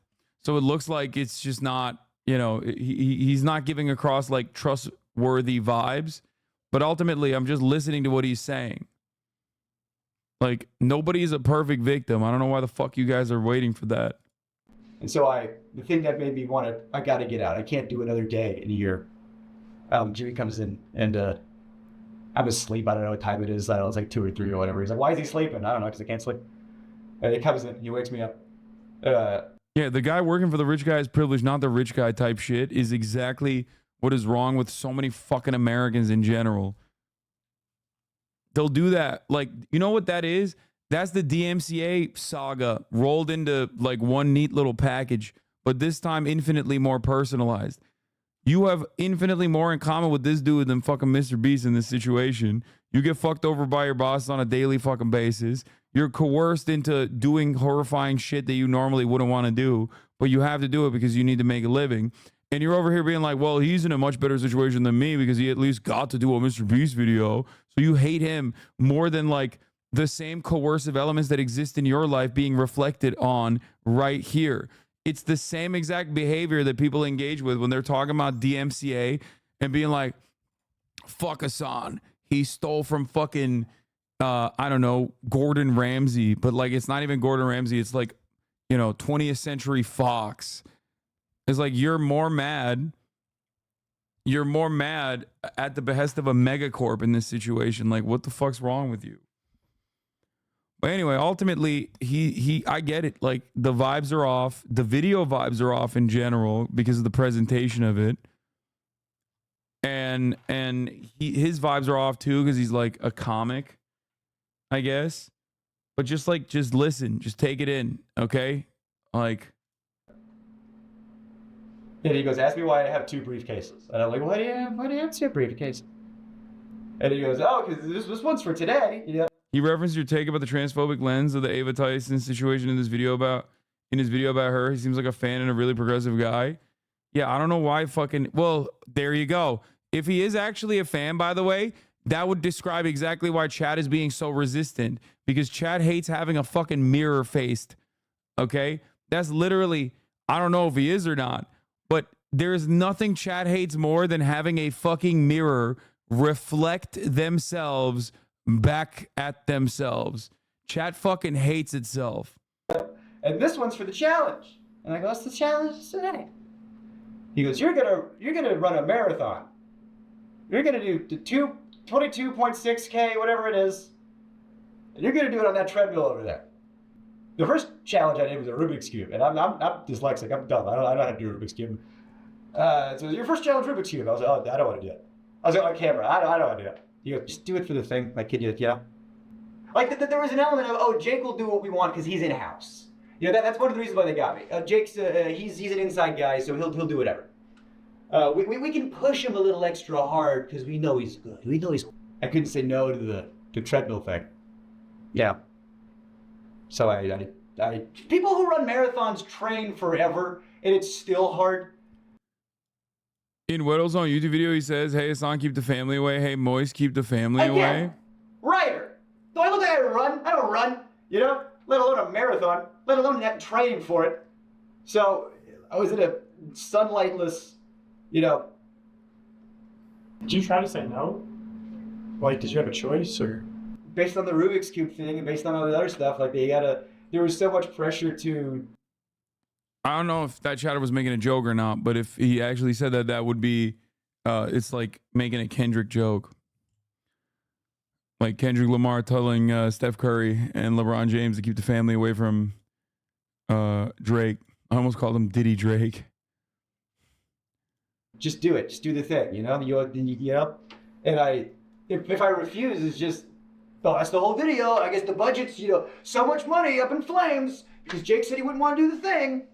So it looks like it's just not, you know, he's not giving across like trustworthy vibes. But ultimately, I'm just listening to what he's saying. Like, nobody's a perfect victim. I don't know why the fuck you guys are waiting for that. And so the thing that made me want to, I got to get out. I can't do another day in a year. Jimmy comes in and I'm asleep. I don't know what time it is. I don't know, it's like 2 or 3 or whatever. He's like, why is he sleeping? I don't know, because I can't sleep. And he comes in, he wakes me up. Yeah, the guy working for the rich guy's privilege, not the rich guy type shit, is exactly what is wrong with so many fucking Americans in general. They'll do that. Like, you know what that is? That's the DMCA saga rolled into like one neat little package, but this time infinitely more personalized. You have infinitely more in common with this dude than fucking Mr. Beast in this situation. You get fucked over by your boss on a daily fucking basis. You're coerced into doing horrifying shit that you normally wouldn't want to do, but you have to do it because you need to make a living. And you're over here being like, well, he's in a much better situation than me because he at least got to do a Mr. Beast video. So you hate him more than like the same coercive elements that exist in your life being reflected on right here. It's the same exact behavior that people engage with when they're talking about DMCA and being like, fuck Hasan. He stole from fucking, I don't know, Gordon Ramsay. But like, it's not even Gordon Ramsay. It's like, 20th Century Fox. It's like you're more mad at the behest of a megacorp in this situation. Like, what the fuck's wrong with you? But anyway, ultimately, I get it. Like, the vibes are off. The video vibes are off in general because of the presentation of it. And his vibes are off too because he's like a comic, I guess. But just listen, just take it in, okay? Like. And he goes, ask me why I have 2 briefcases. And I'm like, why do you have 2 briefcases? And he goes, oh, because this one's for today. Yeah. He referenced your take about the transphobic lens of the Ava Tyson situation in his video about her. He seems like a fan and a really progressive guy. Yeah, I don't know why well, there you go. If he is actually a fan, by the way, that would describe exactly why Chad is being so resistant, because Chad hates having a fucking mirror faced. Okay? That's literally, I don't know if he is or not, but there is nothing Chad hates more than having a fucking mirror reflect themselves back at themselves. Chad fucking hates itself. And this one's for the challenge. And I go, what's the challenge today? He goes, you're gonna run a marathon. You're gonna do the 22.6K, whatever it is. And you're gonna do it on that treadmill over there. The first challenge I did was a Rubik's Cube, and I'm dyslexic. I'm dumb. I don't know how to do a Rubik's Cube. So your first challenge, Rubik's Cube. I was like, oh, I don't want to do it. I was like, on camera. I don't want to do it. He goes, just do it for the thing. Like, kid, like there was an element of, oh, Jake will do what we want because he's in house. That's one of the reasons why they got me. Jake's he's an inside guy, so he'll do whatever. We can push him a little extra hard because we know he's good. I couldn't say no to the treadmill thing. Yeah. So I people who run marathons train forever, and it's still hard. In Weddle's own YouTube video, he says, hey, Hasan, keep the family away. Hey, Moist, keep the family away. Writer. Do I look like I run? I don't run, let alone a marathon, let alone have training for it. So I was in a sunlightless, Did you try to say no? Like, did you have a choice, or? Based on the Rubik's Cube thing and based on all the other stuff, like there was so much pressure to. I don't know if that chatter was making a joke or not, but if he actually said that, that would be, it's like making a Kendrick joke. Like Kendrick Lamar telling Steph Curry and LeBron James to keep the family away from Drake. I almost called him Diddy Drake. Just do it. Just do the thing, And if I refuse, it's just. Oh, that's the whole video. I guess the budget's, so much money up in flames because Jake said he wouldn't want to do the thing.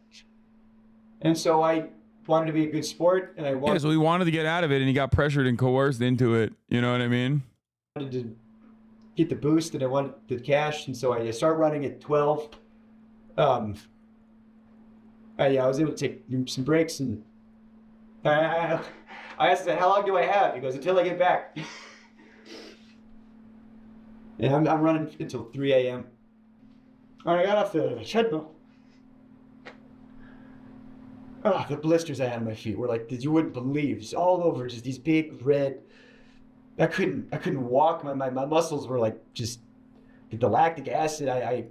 And so I wanted to be a good sport, and so he wanted to get out of it, and he got pressured and coerced into it. You know what I mean? I wanted to get the boost, and I wanted the cash, and so I started running at 12. I was able to take some breaks, and I asked him, how long do I have? He goes, until I get back. And I'm running until 3 a.m. And I got off the treadmill. Oh, the blisters I had on my feet were like, you wouldn't believe, just all over, just these big red. I couldn't walk. My muscles were like just the lactic acid. I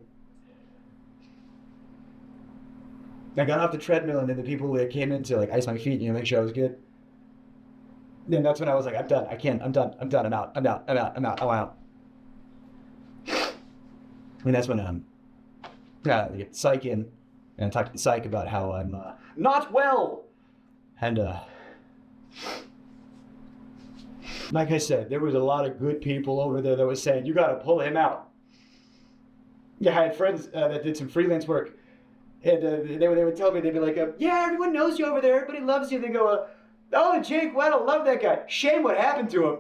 got off the treadmill, and then the people that came in to like ice my feet, make sure I was good. Then that's when I was like, I'm done. I can't. I'm done. I'm out. I'm out. And that's when I get psych in, and I talk to the psych about how I'm not well. And like I said, there was a lot of good people over there that was saying, you got to pull him out. Yeah, I had friends that did some freelance work, and they would tell me, they'd be like, yeah, everyone knows you over there, everybody loves you. They go, Oh, Jake Weddle, love that guy. Shame what happened to him.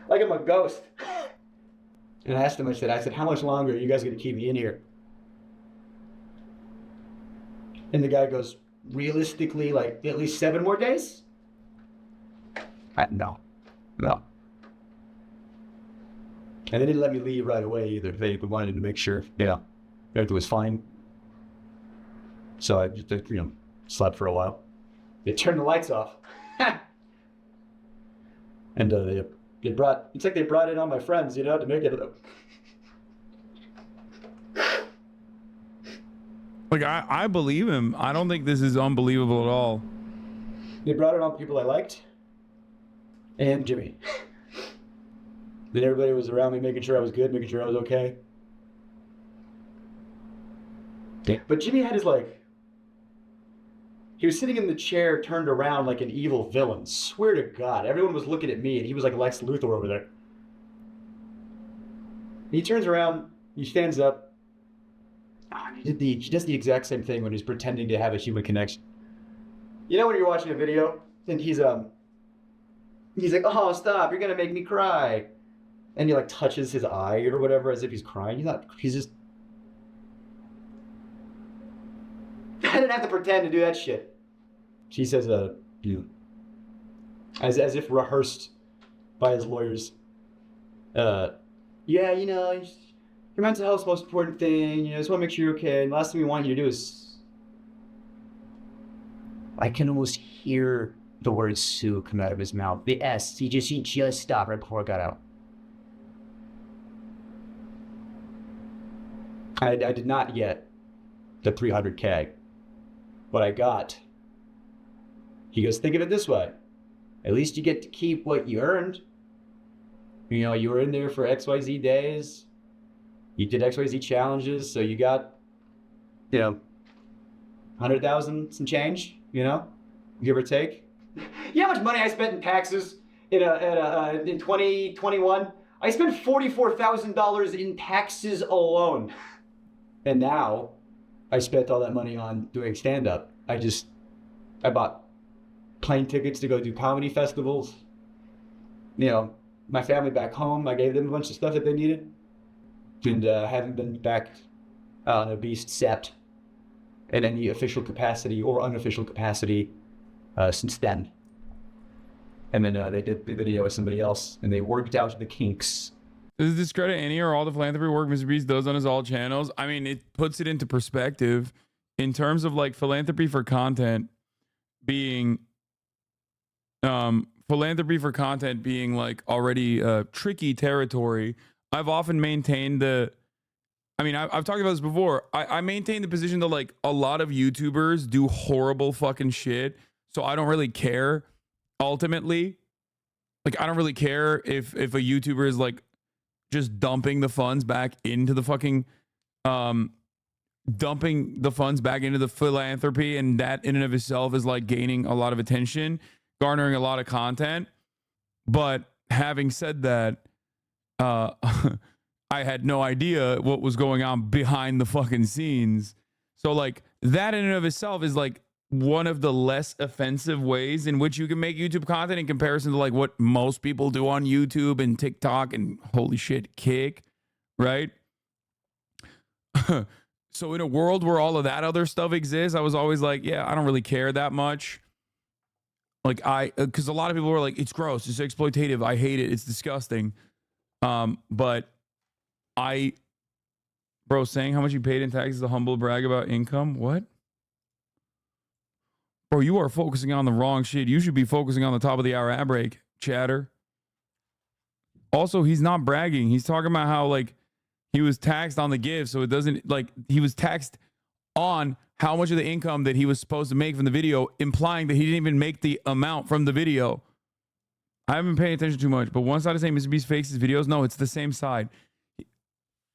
Like I'm a ghost. And I asked him, I said, how much longer are you guys going to keep me in here? And the guy goes, realistically, like at least 7 more days? No. And they didn't let me leave right away either. They wanted to make sure, everything was fine. So I just, slept for a while. They turned the lights off. And it's like they brought in all my friends, to make it. Like, I believe him. I don't think this is unbelievable at all. They brought in all the people I liked. And Jimmy. Then everybody was around me making sure I was good, making sure I was okay. But Jimmy had his, he was sitting in the chair turned around like an evil villain. Swear to God. Everyone was looking at me and he was like Lex Luthor over there. He turns around, he stands up. He does the exact same thing when he's pretending to have a human connection. When you're watching a video and he's like, oh, stop, you're gonna make me cry. And he touches his eye or whatever as if he's crying. He's just... I didn't have to pretend to do that shit. She says, as if rehearsed by his lawyers. Your mental health's the most important thing. Just want to make sure you're okay. And the last thing we want you to do is... I can almost hear the word Sue come out of his mouth. The S. He just stopped right before it got out. I did not get the 300K. What I got, he goes, think of it this way. At least you get to keep what you earned. You were in there for XYZ days. You did XYZ challenges, so you got, 100,000 some change, give or take. You know how much money I spent in taxes in 2021? I spent $44,000 in taxes alone. And now I spent all that money on doing stand-up. I bought plane tickets to go do comedy festivals. My family back home, I gave them a bunch of stuff that they needed. And haven't been back on a beast sept in any official capacity or unofficial capacity since then. And then they did the video with somebody else and they worked out the kinks. Does it discredit any or all the philanthropy work Mr. Beast does on his all channels? I mean, it puts it into perspective in terms of philanthropy for content being already tricky territory. I've often maintained I've talked about this before. I maintain the position that a lot of YouTubers do horrible fucking shit. So I don't really care ultimately. I don't really care if a YouTuber is just dumping the funds back into the fucking dumping the funds back into the philanthropy, and that in and of itself is gaining a lot of attention, garnering a lot of content. But having said that, I had no idea what was going on behind the fucking scenes. So that in and of itself is one of the less offensive ways in which you can make YouTube content in comparison to what most people do on YouTube and TikTok and holy shit, Kick, right? So in a world where all of that other stuff exists, I was always yeah, I don't really care that much. Because a lot of people were it's gross, it's exploitative, I hate it, it's disgusting. But bro, saying how much you paid in taxes is a humble brag about income. What? Bro, you are focusing on the wrong shit. You should be focusing on the top of the hour ad break, chatter. Also, he's not bragging. He's talking about how he was taxed on the gift, so it doesn't he was taxed on how much of the income that he was supposed to make from the video, implying that he didn't even make the amount from the video. I haven't been paying attention too much, but one side is saying Mr. Beast fakes his videos. No, it's the same side.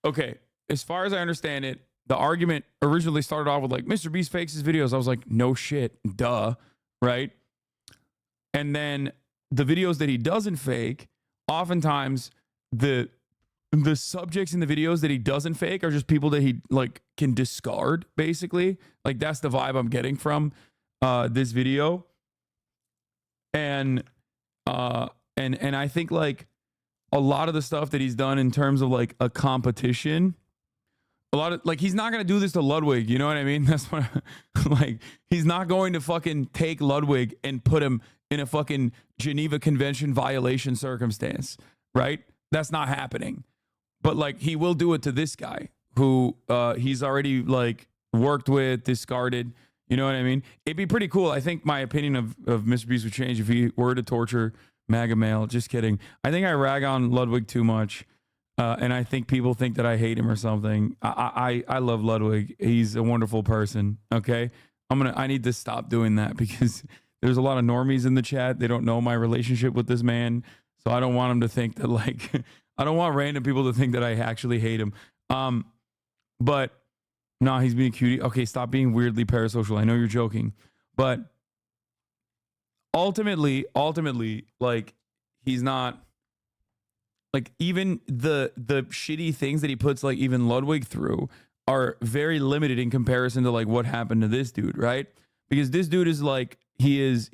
Okay, as far as I understand it, the argument originally started off with Mr. Beast fakes his videos. I was no shit, duh, right? And then the videos that he doesn't fake, oftentimes the subjects in the videos that he doesn't fake are just people that he can discard, basically. That's the vibe I'm getting from this video, and I think like a lot of the stuff that he's done in terms of like a competition, a lot of like he's not gonna do this to Ludwig, you know what I mean? That's what like he's not going to fucking take Ludwig and put him in a fucking Geneva Convention violation circumstance, right? That's not happening. But like he will do it to this guy who he's already like worked with, discarded. You know what I mean? It'd be pretty cool. I think my opinion of Mr. Beast would change if he were to torture MAGA male. Just kidding. I think I rag on Ludwig too much. And I think people think that I hate him or something. I love Ludwig. He's a wonderful person. Okay. I need to stop doing that because there's a lot of normies in the chat. They don't know my relationship with this man. So I don't want them to think that like, I don't want random people to think that I actually hate him. But no, he's being a cutie. Okay, stop being weirdly parasocial. I know you're joking, but ultimately, like he's not like even the shitty things that he puts like even Ludwig through are very limited in comparison to like what happened to this dude, right? Because this dude is like he's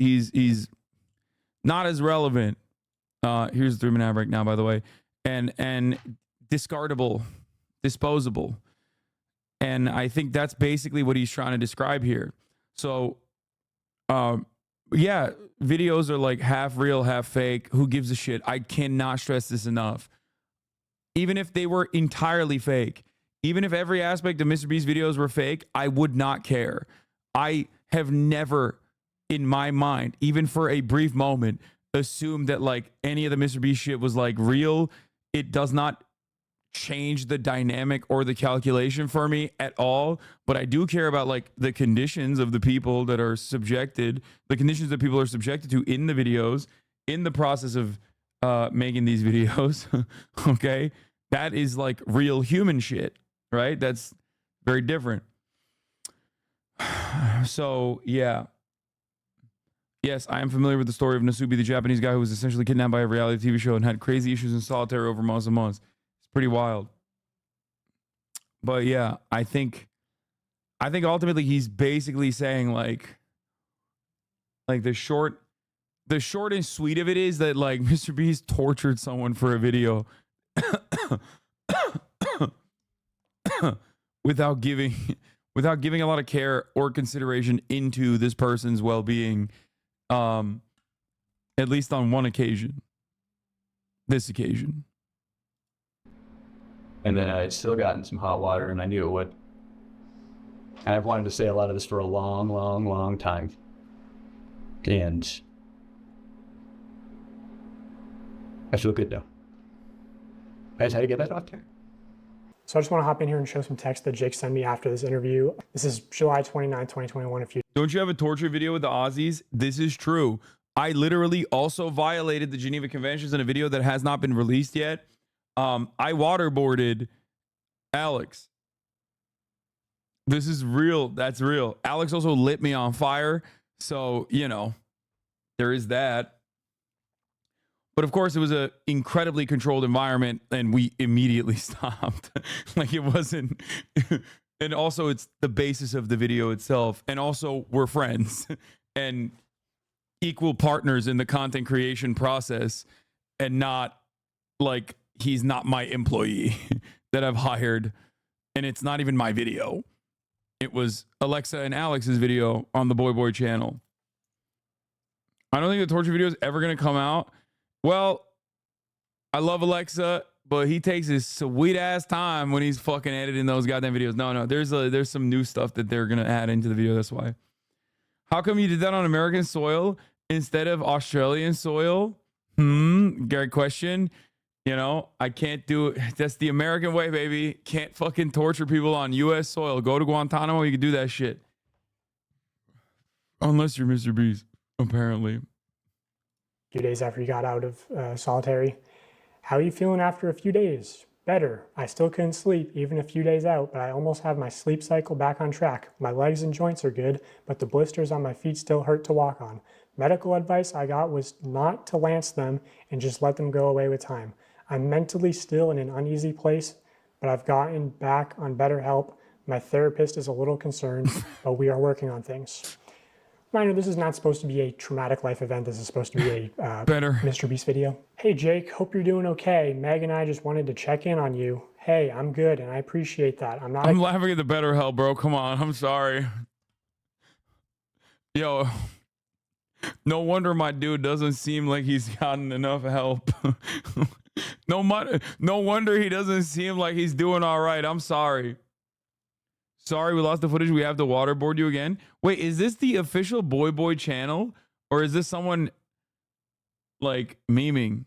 not as relevant. Here's the 3-minute break now, by the way, and discardable, disposable. And I think that's basically what he's trying to describe here. So, yeah, videos are like half real, half fake. Who gives a shit? I cannot stress this enough. Even if they were entirely fake, even if every aspect of Mr. Beast's videos were fake, I would not care. I have never, in my mind, even for a brief moment, assumed that like any of the Mr. Beast shit was like real. It does not change the dynamic or the calculation for me at all, but I do care about like the conditions of the people that are subjected, the conditions that people are subjected to in the videos, in the process of making these videos. Okay, that is like real human shit, right? That's very different. So yeah, yes, I am familiar with the story of Nasubi, the Japanese guy who was essentially kidnapped by a reality TV show and had crazy issues in solitary over months and months. Pretty wild. But yeah, I think ultimately he's basically saying like the short and sweet of it is that like Mr. Beast tortured someone for a video without giving a lot of care or consideration into this person's well-being, at least on one occasion. This occasion. And then I'd still gotten some hot water, and I knew it would. And I've wanted to say a lot of this for a long, long, long time. And I feel good now. I just had to get that off there. So I just want to hop in here and show some text that Jake sent me after this interview. This is July 29, 2021. Don't you have a torture video with the Aussies? This is true. I literally also violated the Geneva Conventions in a video that has not been released yet. I waterboarded Alex. This is real. That's real. Alex also lit me on fire. So, you know, there is that. But of course, it was an incredibly controlled environment and we immediately stopped. Like it wasn't. And also, it's the basis of the video itself. And also, we're friends and equal partners in the content creation process and not like he's not my employee that I've hired, and it's not even my video. It was Alexa and Alex's video on the Boy Boy channel. I don't think the torture video is ever going to come out. Well, I love Alexa, but he takes his sweet ass time when he's fucking editing those goddamn videos. No, there's some new stuff that they're going to add into the video. That's why. How come you did that on American soil instead of Australian soil? Great question. You know, I can't do it. That's the American way, baby. Can't fucking torture people on U.S. soil. Go to Guantanamo, you can do that shit. Unless you're Mr. Beast, apparently. A few days after you got out of solitary. How are you feeling after a few days? Better. I still couldn't sleep, even a few days out, but I almost have my sleep cycle back on track. My legs and joints are good, but the blisters on my feet still hurt to walk on. Medical advice I got was not to lance them and just let them go away with time. I'm mentally still in an uneasy place, but I've gotten back on better help. My therapist is a little concerned, but we are working on things. Minor, this is not supposed to be a traumatic life event. This is supposed to be a Better. Mr. Beast video. Hey Jake, hope you're doing okay. Meg and I just wanted to check in on you. Hey, I'm good and I appreciate that. I'm laughing at the better help, bro. Come on. I'm sorry. Yo, no wonder my dude doesn't seem like he's gotten enough help. No wonder he doesn't seem like he's doing all right. I'm sorry. Sorry, we lost the footage. We have to waterboard you again. Wait, is this the official Boy channel? Or is this someone like memeing?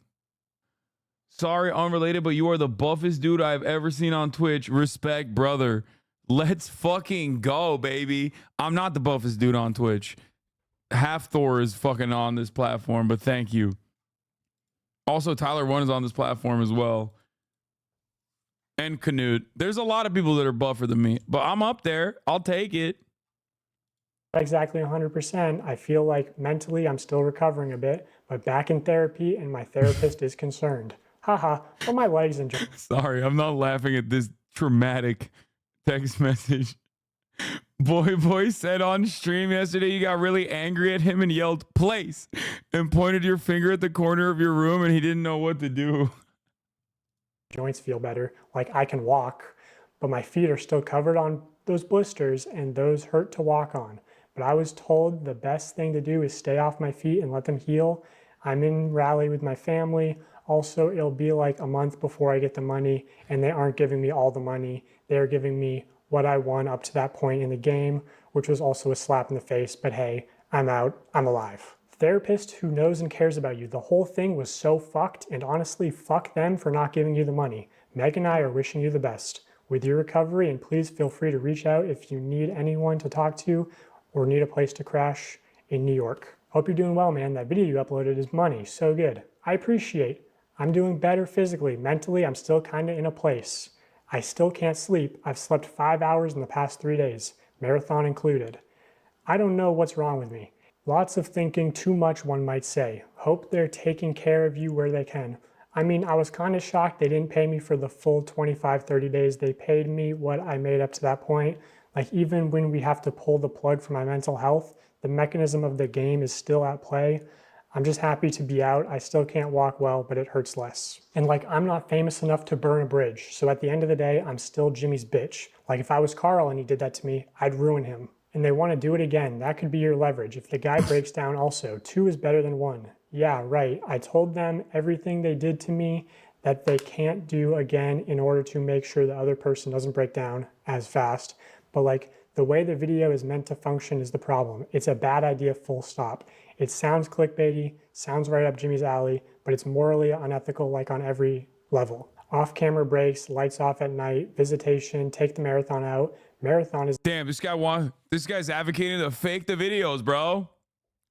Sorry, unrelated, but you are the buffest dude I've ever seen on Twitch. Respect, brother. Let's fucking go, baby. I'm not the buffest dude on Twitch. Half Thor is fucking on this platform, but thank you. Also, Tyler One is on this platform as well. And Canute. There's a lot of people that are buffer than me, but I'm up there. I'll take it. Exactly 100%. I feel like mentally I'm still recovering a bit, but back in therapy and my therapist is concerned. Haha, well, my legs and Sorry, I'm not laughing at this traumatic text message. Boy said on stream yesterday you got really angry at him and yelled place and pointed your finger at the corner of your room and he didn't know what to do. joints feel better. Like I can walk, but my feet are still covered on those blisters and those hurt to walk on. But I was told the best thing to do is stay off my feet and let them heal. I'm in Raleigh with my family. Also, it'll be like a month before I get the money, and they aren't giving me all the money. They're giving me what I won up to that point in the game, which was also a slap in the face, but hey, I'm out, I'm alive. Therapist who knows and cares about you. The whole thing was so fucked, and honestly, fuck them for not giving you the money. Meg and I are wishing you the best with your recovery, and please feel free to reach out if you need anyone to talk to or need a place to crash in New York. Hope you're doing well, man. That video you uploaded is money, so good. I appreciate. I'm doing better physically. Mentally, I'm still kind of in a place. I still can't sleep. I've slept 5 hours in the past 3 days, marathon included. I don't know what's wrong with me. Lots of thinking, too much one might say. Hope they're taking care of you where they can. I mean, I was kind of shocked they didn't pay me for the full 25, 30 days. They paid me what I made up to that point. Like even when we have to pull the plug for my mental health, the mechanism of the game is still at play. I'm just happy to be out. I still can't walk well, but it hurts less. And like, I'm not famous enough to burn a bridge. So at the end of the day, I'm still Jimmy's bitch. Like if I was Carl and he did that to me, I'd ruin him. And they want to do it again. That could be your leverage. If the guy breaks down also, 2 is better than 1. Yeah, right. I told them everything they did to me that they can't do again in order to make sure the other person doesn't break down as fast. But like the way the video is meant to function is the problem. It's a bad idea, full stop. It sounds clickbaity, sounds right up Jimmy's alley, but it's morally unethical like on every level. Off-camera breaks, lights off at night, visitation, take the marathon out. Marathon is— Damn, this guy's advocating to fake the videos, bro.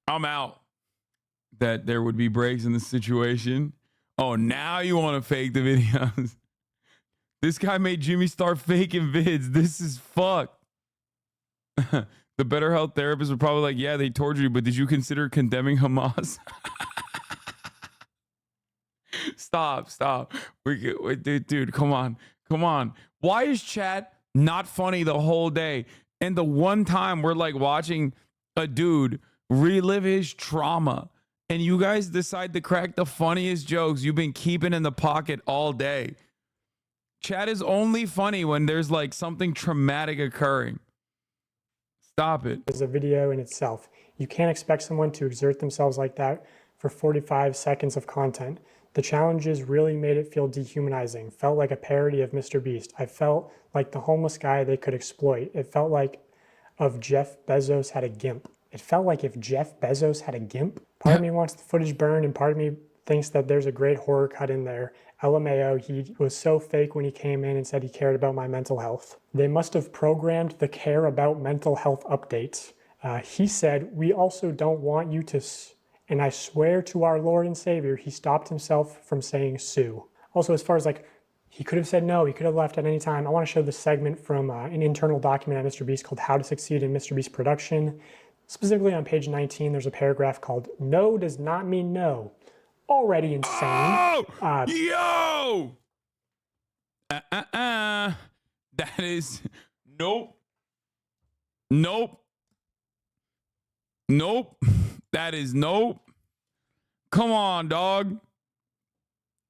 I'm out. That there would be breaks in this situation. Oh, now you want to fake the videos. This guy made Jimmy start faking vids. This is fucked. The better health therapist would probably like, yeah, they tortured you, but did you consider condemning Hamas? Stop. Wait, dude, come on. Why is chat not funny the whole day? And the one time we're like watching a dude relive his trauma and you guys decide to crack the funniest jokes you've been keeping in the pocket all day. Chat is only funny when there's like something traumatic occurring. Stop it. Is a video in itself. You can't expect someone to exert themselves like that for 45 seconds of content. The challenges really made it feel dehumanizing. Felt like a parody of Mr. Beast. I felt like the homeless guy they could exploit. It felt like if Jeff Bezos had a GIMP. It felt like if Jeff Bezos had a GIMP. Part of me wants the footage burned and part of me thinks that there's a great horror cut in there. LMAO, he was so fake when he came in and said he cared about my mental health. They must have programmed the care about mental health updates. He said, we also don't want you to, and I swear to our Lord and Savior, he stopped himself from saying sue. Also, as far as like, he could have said no, he could have left at any time. I want to show this segment from an internal document at Mr. Beast called How to Succeed in Mr. Beast Production. Specifically on page 19, there's a paragraph called No does not mean no. Already insane. Yo! That is... Nope. Nope. That is nope. Come on, dog.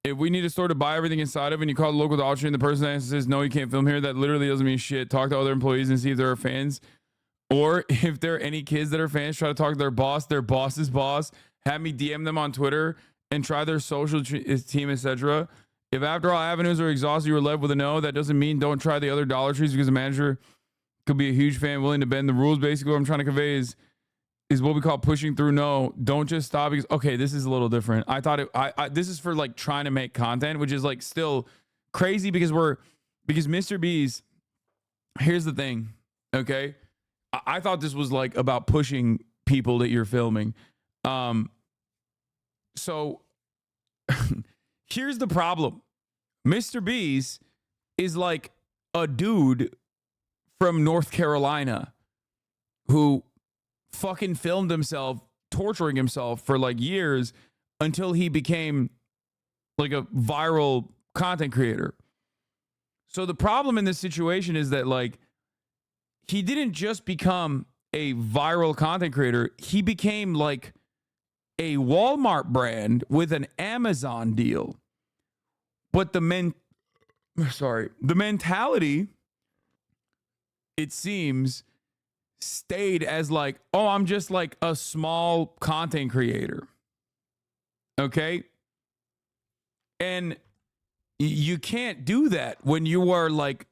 If we need a store to buy everything inside of and you call the local Dollar Tree and the person that says, no, you can't film here, that literally doesn't mean shit. Talk to other employees and see if there are fans. Or if there are any kids that are fans, try to talk to their boss's boss. Have me DM them on Twitter and try their social team, etc. If after all avenues are exhausted, you are left with a no, that doesn't mean don't try the other Dollar Trees because the manager could be a huge fan willing to bend the rules. Basically, what I'm trying to convey is what we call pushing through no. Don't just stop because, okay, this is a little different. I thought this is for like trying to make content, which is like still crazy because Mr. B's, here's the thing, okay? I thought this was like about pushing people that you're filming. So here's the problem. Mr. B's is like a dude from North Carolina who fucking filmed himself torturing himself for like years until he became like a viral content creator. So the problem in this situation is that like he didn't just become a viral content creator, he became like a Walmart brand with an Amazon deal. But the mentality, it seems, stayed as like, oh, I'm just like a small content creator. Okay? And you can't do that when you are like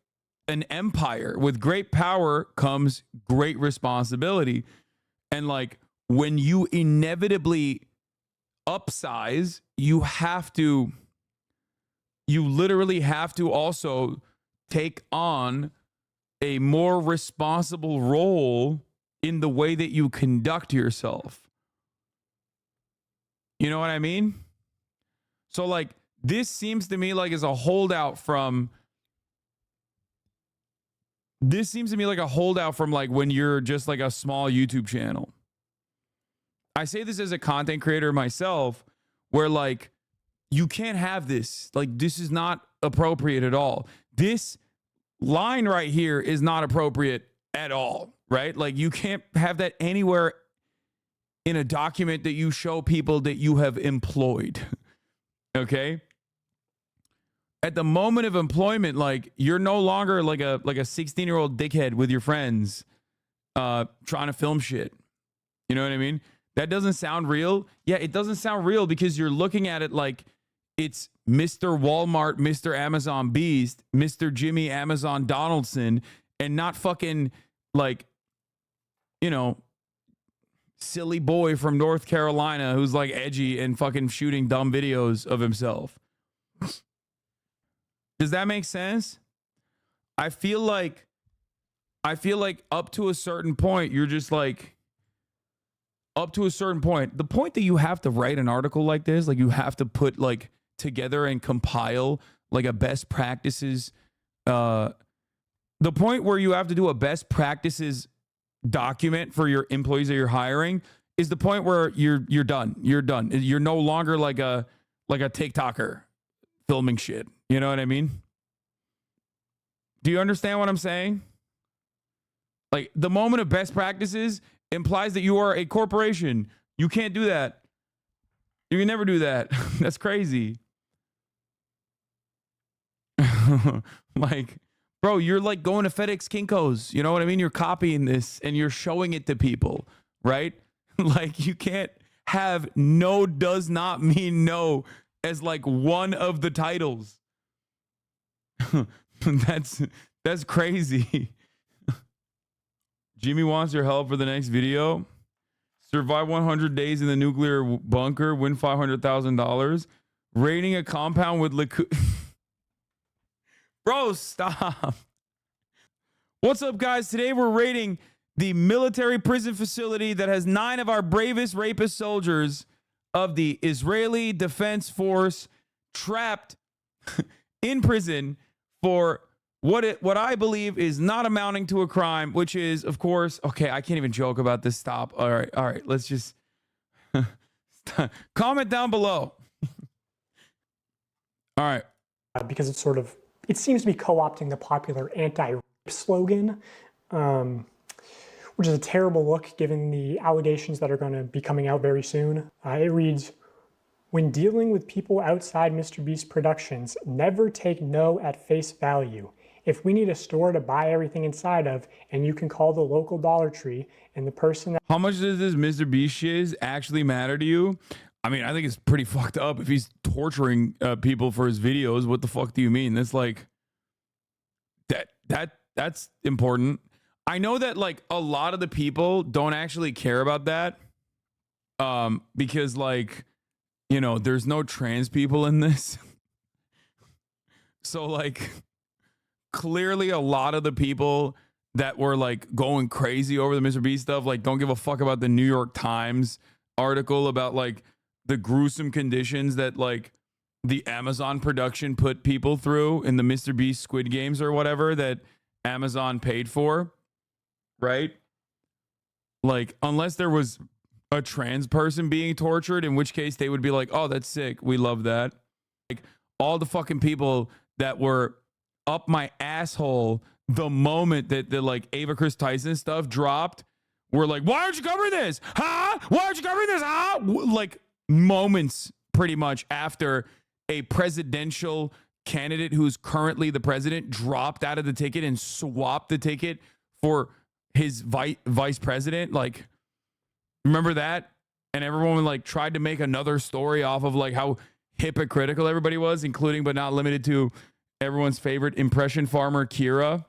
an empire. With great power comes great responsibility. And like when you inevitably upsize, you literally have to also take on a more responsible role in the way that you conduct yourself. You know what I mean? So like this seems to me like is a holdout from like when you're just like a small YouTube channel. I say this as a content creator myself, where like you can't have this. Like this is not appropriate at all. This line right here is not appropriate at all, right? Like you can't have that anywhere in a document that you show people that you have employed. Okay? At the moment of employment, like you're no longer like a 16-year-old dickhead with your friends trying to film shit. You know what I mean? That doesn't sound real. Yeah, it doesn't sound real because you're looking at it like it's Mr. Walmart, Mr. Amazon Beast, Mr. Jimmy Amazon Donaldson, and not fucking like, you know, silly boy from North Carolina who's like edgy and fucking shooting dumb videos of himself. Does that make sense? I feel like up to a certain point, you're just like, up to a certain point, the point that you have to write an article like this, like you have to put like together and compile like a best practices, the point where you have to do a best practices document for your employees that you're hiring is the point where you're done. You're done. You're no longer like a TikToker filming shit. You know what I mean? Do you understand what I'm saying? Like the moment of best practices implies that you are a corporation. You can't do that. You can never do that. That's crazy. Like, bro, you're like going to FedEx Kinko's. You know what I mean? You're copying this and you're showing it to people, right? Like you can't have no does not mean no as like one of the titles. That's crazy. Jimmy wants your help for the next video. Survive 100 days in the nuclear bunker. Win $500,000. Raiding a compound with liquid. Bro, stop. What's up, guys? Today we're raiding the military prison facility that has 9 of our bravest rapist soldiers of the Israeli Defense Force trapped in prison for what I believe is not amounting to a crime, which is, of course, okay, I can't even joke about this. Stop. All right. Let's just comment down below. All right. Because it seems to be co-opting the popular anti-rape slogan, which is a terrible look given the allegations that are going to be coming out very soon. It reads, when dealing with people outside MrBeast Productions, never take no at face value. If we need a store to buy everything inside of, and you can call the local Dollar Tree, and the person that— How much does this MrBeast shiz actually matter to you? I mean, I think it's pretty fucked up. If he's torturing people for his videos, what the fuck do you mean? That's like, that's important. I know that like a lot of the people don't actually care about that, because like, you know, there's no trans people in this. So like, clearly a lot of the people that were like going crazy over the MrBeast stuff, like don't give a fuck about the New York Times article about like the gruesome conditions that like the Amazon production put people through in the MrBeast Squid Games or whatever that Amazon paid for, right? Like, unless there was a trans person being tortured, in which case they would be like, oh, that's sick. We love that. Like, all the fucking people that were up my asshole the moment that the like Ava Chris Tyson stuff dropped were like, why aren't you covering this? Huh? Why aren't you covering this? Huh? Like, moments pretty much after a presidential candidate who's currently the president dropped out of the ticket and swapped the ticket for his vice president. Like, remember that? And everyone like tried to make another story off of like how hypocritical everybody was, including but not limited to everyone's favorite impression farmer, Kira.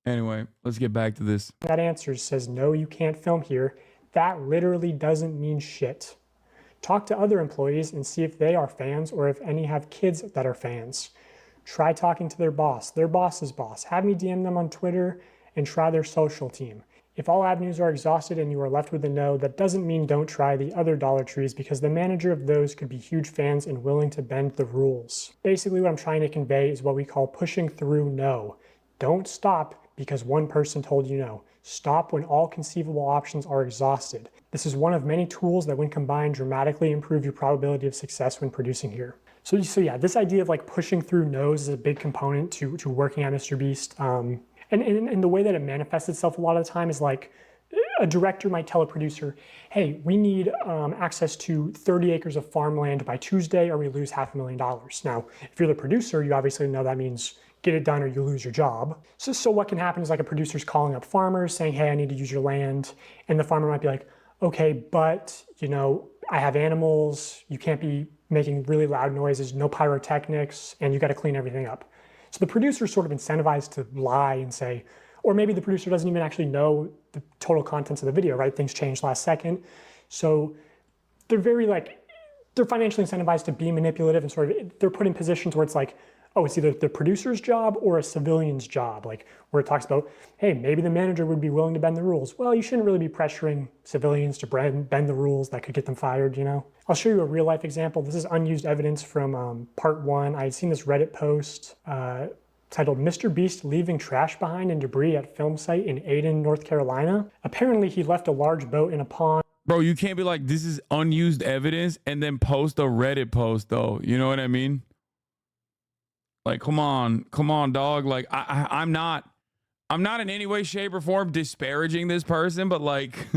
Anyway, let's get back to this. that answers says, no, you can't film here, that literally doesn't mean shit. Talk to other employees and see if they are fans or if any have kids that are fans. Try talking to their boss's boss. Have me DM them on Twitter and try their social team. If all avenues are exhausted and you are left with a no, that doesn't mean don't try the other Dollar Trees, because the manager of those could be huge fans and willing to bend the rules. Basically what I'm trying to convey is what we call pushing through no. Don't stop because one person told you no. Stop when all conceivable options are exhausted. This is one of many tools that when combined dramatically improve your probability of success when producing here. So yeah, this idea of like pushing through no's is a big component to working at MrBeast. And the way that it manifests itself a lot of the time is like a director might tell a producer, hey, we need access to 30 acres of farmland by Tuesday or we lose $500,000. Now, if you're the producer, you obviously know that means get it done or you lose your job. So what can happen is like a producer's calling up farmers saying, hey, I need to use your land. And the farmer might be like, okay, but you know, I have animals, you can't be making really loud noises, no pyrotechnics, and you got to clean everything up. So the producer is sort of incentivized to lie and say, or maybe the producer doesn't even actually know the total contents of the video, right? Things changed last second. So they're very like, they're financially incentivized to be manipulative and sort of, they're put in positions where it's like, oh, it's either the producer's job or a civilian's job, like where it talks about, hey, maybe the manager would be willing to bend the rules. Well, you shouldn't really be pressuring civilians to bend the rules that could get them fired, you know? I'll show you a real life example. This is unused evidence from part 1. I had seen this Reddit post titled MrBeast leaving trash behind and debris at film site in Aden, North Carolina. Apparently he left a large boat in a pond. Bro, you can't be like, this is unused evidence and then post a Reddit post though. You know what I mean? Like, come on, dog. Like, I'm not in any way, shape, or form disparaging this person, but like,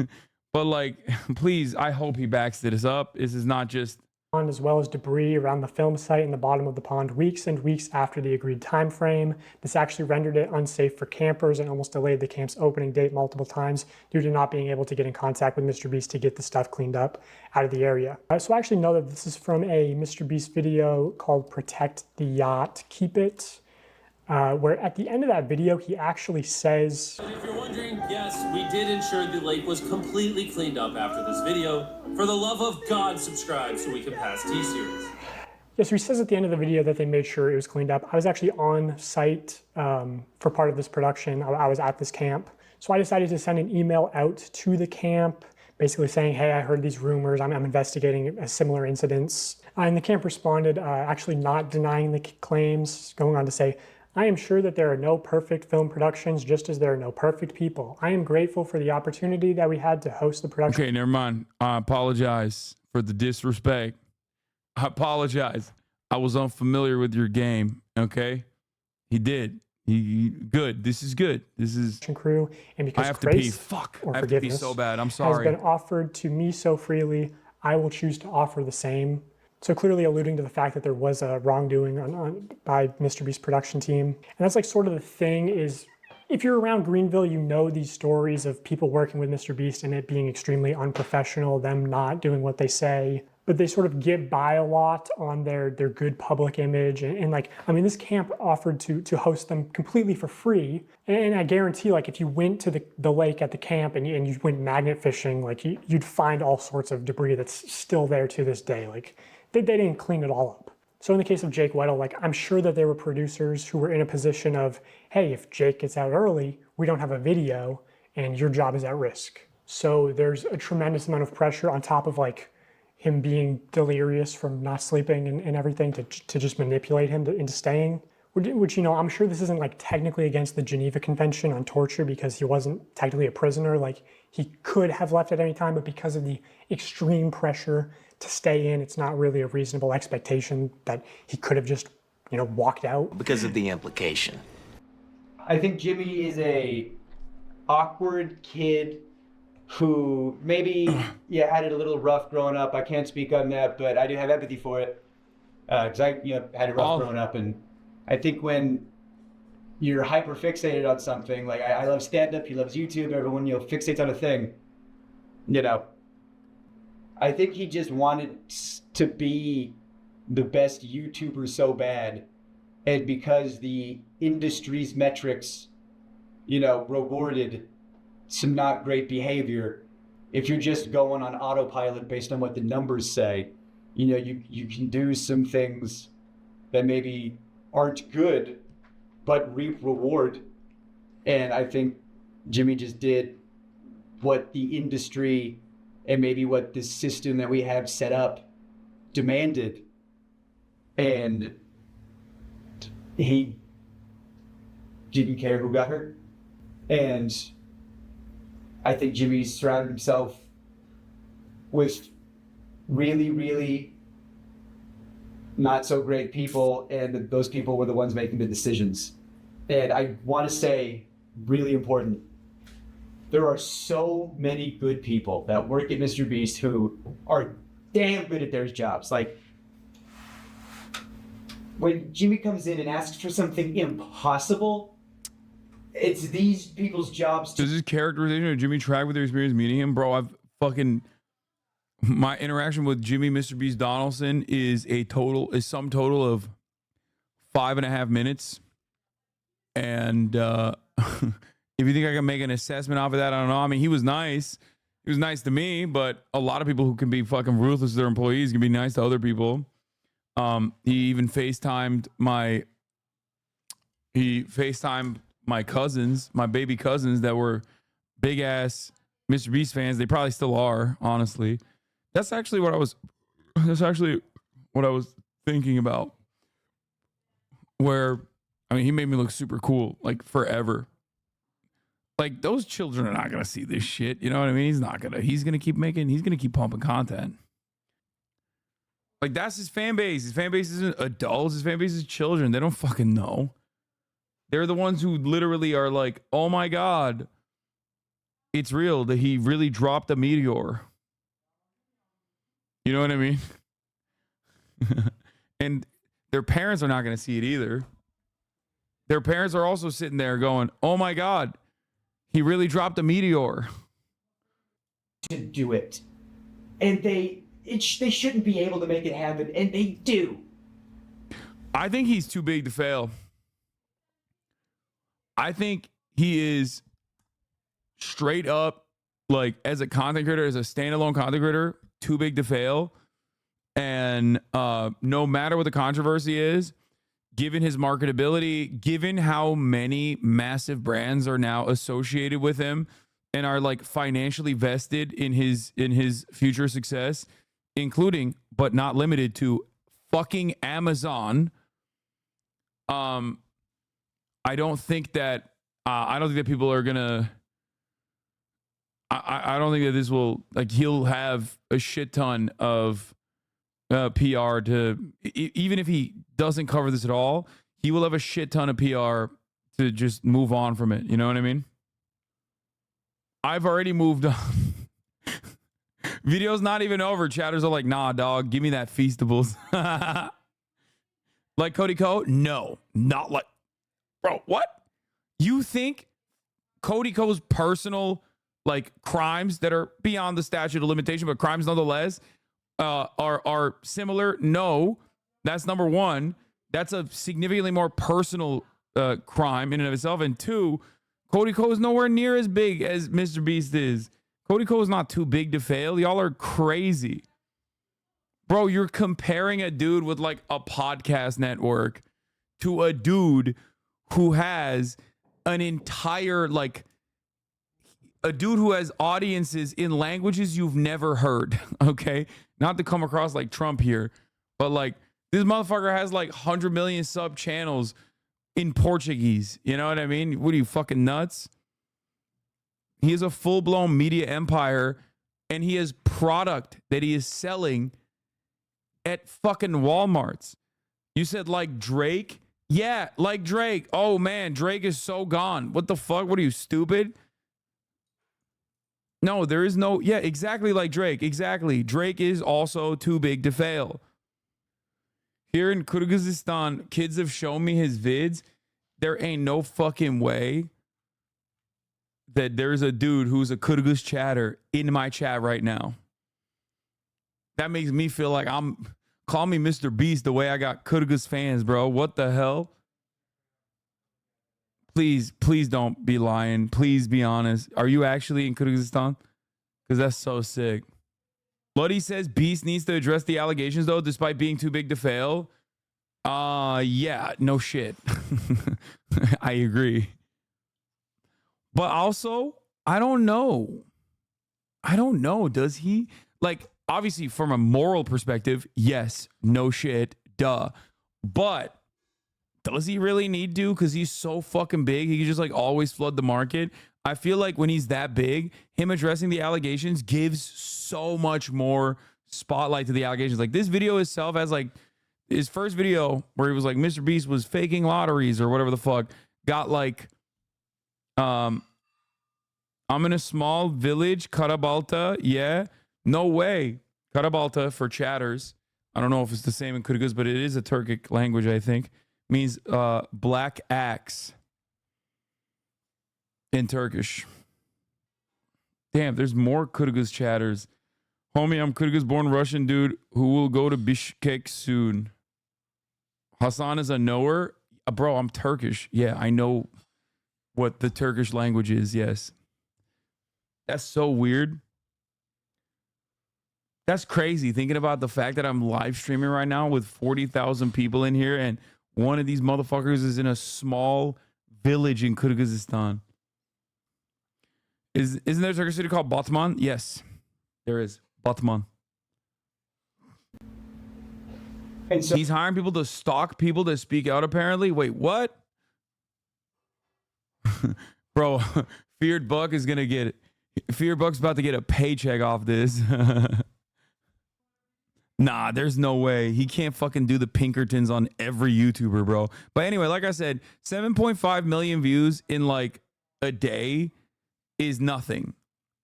please, I hope he backs this up. This is not just as well as debris around the film site in the bottom of the pond weeks and weeks after the agreed time frame. This actually rendered it unsafe for campers and almost delayed the camp's opening date multiple times due to not being able to get in contact with MrBeast to get the stuff cleaned up out of the area. So I actually know that this is from a MrBeast video called Protect the Yacht, Keep It, where at the end of that video, he actually says, and if you're wondering, yes, we did ensure the lake was completely cleaned up after this video. For the love of God, subscribe so we can pass T-Series. Yeah, so he says at the end of the video that they made sure it was cleaned up. I was actually on site for part of this production. I was at this camp. So I decided to send an email out to the camp, basically saying, hey, I heard these rumors. I'm investigating similar incidents. And the camp responded, actually not denying the claims, going on to say, I am sure that there are no perfect film productions, just as there are no perfect people. I am grateful for the opportunity that we had to host the production. Okay, never mind. I apologize for the disrespect. I apologize. I was unfamiliar with your game, okay? He did. Good. This is good. This is crew, and because I have to pee. grace Fuck. or I have to pee forgiveness so bad. I'm has sorry. been offered to me so freely, I will choose to offer the same. So clearly alluding to the fact that there was a wrongdoing by Mr. Beast's production team. And that's like sort of the thing is, if you're around Greenville, you know these stories of people working with Mr. Beast and it being extremely unprofessional, them not doing what they say. But they sort of get by a lot on their good public image. And like, I mean, this camp offered to host them completely for free. And I guarantee, like, if you went to the lake at the camp and you went magnet fishing, like, you'd find all sorts of debris that's still there to this day. Like, they didn't clean it all up. So in the case of Jake Weddle, like, I'm sure that there were producers who were in a position of, hey, if Jake gets out early, we don't have a video and your job is at risk. So there's a tremendous amount of pressure on top of, like, him being delirious from not sleeping and everything to just manipulate him into staying. Which, you know, I'm sure this isn't like technically against the Geneva Convention on torture because he wasn't technically a prisoner. Like, he could have left at any time, but because of the extreme pressure to stay in, it's not really a reasonable expectation that he could have just, you know, walked out. Because of the implication. I think Jimmy is a awkward kid who maybe had it a little rough growing up. I can't speak on that, but I do have empathy for it because I had it rough growing up. And I think when you're hyper fixated on something, like I love stand-up, he loves YouTube, everyone fixates on a thing, I think he just wanted to be the best YouTuber so bad, and because the industry's metrics rewarded some not great behavior, if you're just going on autopilot based on what the numbers say, you can do some things that maybe aren't good but reap reward. And I think Jimmy just did what the industry and maybe what this system that we have set up demanded, and he didn't care who got hurt. And I think Jimmy surrounded himself with really, really not so great people, and those people were the ones making the decisions. And I want to say, really important, there are so many good people that work at Mr. Beast who are damn good at their jobs. Like, when Jimmy comes in and asks for something impossible, it's these people's jobs. Does his characterization of Jimmy track with your experience meeting him? Bro, my interaction with Jimmy Mr. Beast Donaldson is some total of 5.5 minutes. And if you think I can make an assessment off of that, I don't know. I mean, he was nice. He was nice to me, but a lot of people who can be fucking ruthless to their employees can be nice to other people. He even FaceTimed my cousins, my baby cousins that were big ass Mr. Beast fans. They probably still are, honestly. That's actually what I was thinking about. Where, I mean, he made me look super cool, like forever. Like, those children are not going to see this shit. You know what I mean? He's going to keep pumping content. Like, that's his fan base. His fan base isn't adults. His fan base is children. They don't fucking know. They're the ones who literally are like, oh my God, it's real that he really dropped a meteor. You know what I mean? And their parents are not going to see it either. Their parents are also sitting there going, oh my God, he really dropped a meteor. To do it. And they shouldn't be able to make it happen, and they do. I think he's too big to fail. I think he is straight up, like, as a content creator, as a standalone content creator, too big to fail. And no matter what the controversy is, given his marketability, given how many massive brands are now associated with him and are like financially vested in his future success, including but not limited to fucking Amazon. I don't think that people are gonna. I don't think that this will, like, he'll have a shit ton of PR to, even if he doesn't cover this at all, he will have a shit ton of PR to just move on from it. You know what I mean? I've already moved on. Video's not even over. Chatters are like, nah, dog, give me that Feastables. Like Cody Co? No, not like, bro, what? You think Cody Co's personal like crimes that are beyond the statute of limitation, but crimes nonetheless, are similar? No, that's number one. That's a significantly more personal crime in and of itself. And two, Cody Co is nowhere near as big as Mr. Beast is. Cody Co is not too big to fail. Y'all are crazy. Bro, you're comparing a dude with like a podcast network to a dude who has an entire, like, a dude who has audiences in languages you've never heard, okay? Not to come across like Trump here, but like, this motherfucker has like 100 million sub channels in Portuguese. You know what I mean? What are you, fucking nuts? He is a full-blown media empire, and he has product that he is selling at fucking Walmarts. You said like Drake? Yeah, like Drake. Oh man, Drake is so gone. What the fuck? What are you, stupid? No, there is no, yeah, exactly like Drake. Exactly. Drake is also too big to fail. Here in Kyrgyzstan, kids have shown me his vids. There ain't no fucking way that there's a dude who's a Kyrgyz chatter in my chat right now. That makes me feel like call me Mr. Beast the way I got Kyrgyz fans, bro. What the hell? Please don't be lying. Please be honest. Are you actually in Kyrgyzstan? Because that's so sick. Bloody says Beast needs to address the allegations, though, despite being too big to fail. Yeah, no shit. I agree. But also, I don't know. Does he? Like, obviously, from a moral perspective, yes, no shit, duh. But does he really need to? Because he's so fucking big. He can just like always flood the market. I feel like when he's that big, him addressing the allegations gives so much more spotlight to the allegations. Like this video itself has like his first video where he was like, Mr. Beast was faking lotteries or whatever the fuck, got like, I'm in a small village, Karabalta. Yeah, no way. Karabalta for chatters. I don't know if it's the same in Kyrgyz, but it is a Turkic language, I think. Means black axe in Turkish. Damn, there's more Kyrgyz chatters. Homie, I'm Kyrgyz born Russian dude who will go to Bishkek soon. Hasan is a knower. Bro, I'm Turkish. Yeah, I know what the Turkish language is. Yes. That's so weird. That's crazy thinking about the fact that I'm live streaming right now with 40,000 people in here and one of these motherfuckers is in a small village in Kyrgyzstan. Isn't there a Turkish city called Batman? Yes, there is. Batman. And so he's hiring people to stalk people to speak out, apparently. Wait, what? Bro, Feared Buck is going to get... Feared Buck's about to get a paycheck off this. Nah, there's no way. He can't fucking do the Pinkertons on every YouTuber, bro. But anyway, like I said, 7.5 million views in like a day is nothing.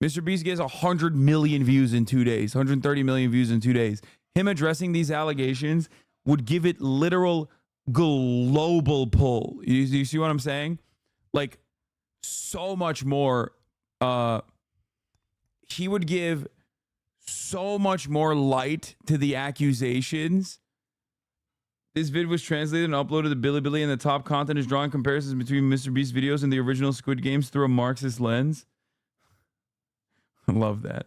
Mr. Beast gets 100 million views in 2 days, 130 million views in 2 days. Him addressing these allegations would give it literal global pull. You see what I'm saying? Like so much more. He would give so much more light to the accusations. This vid was translated and uploaded to Bilibili, and the top content is drawing comparisons between Mr. Beast videos and the original Squid Games through a Marxist lens. I love that.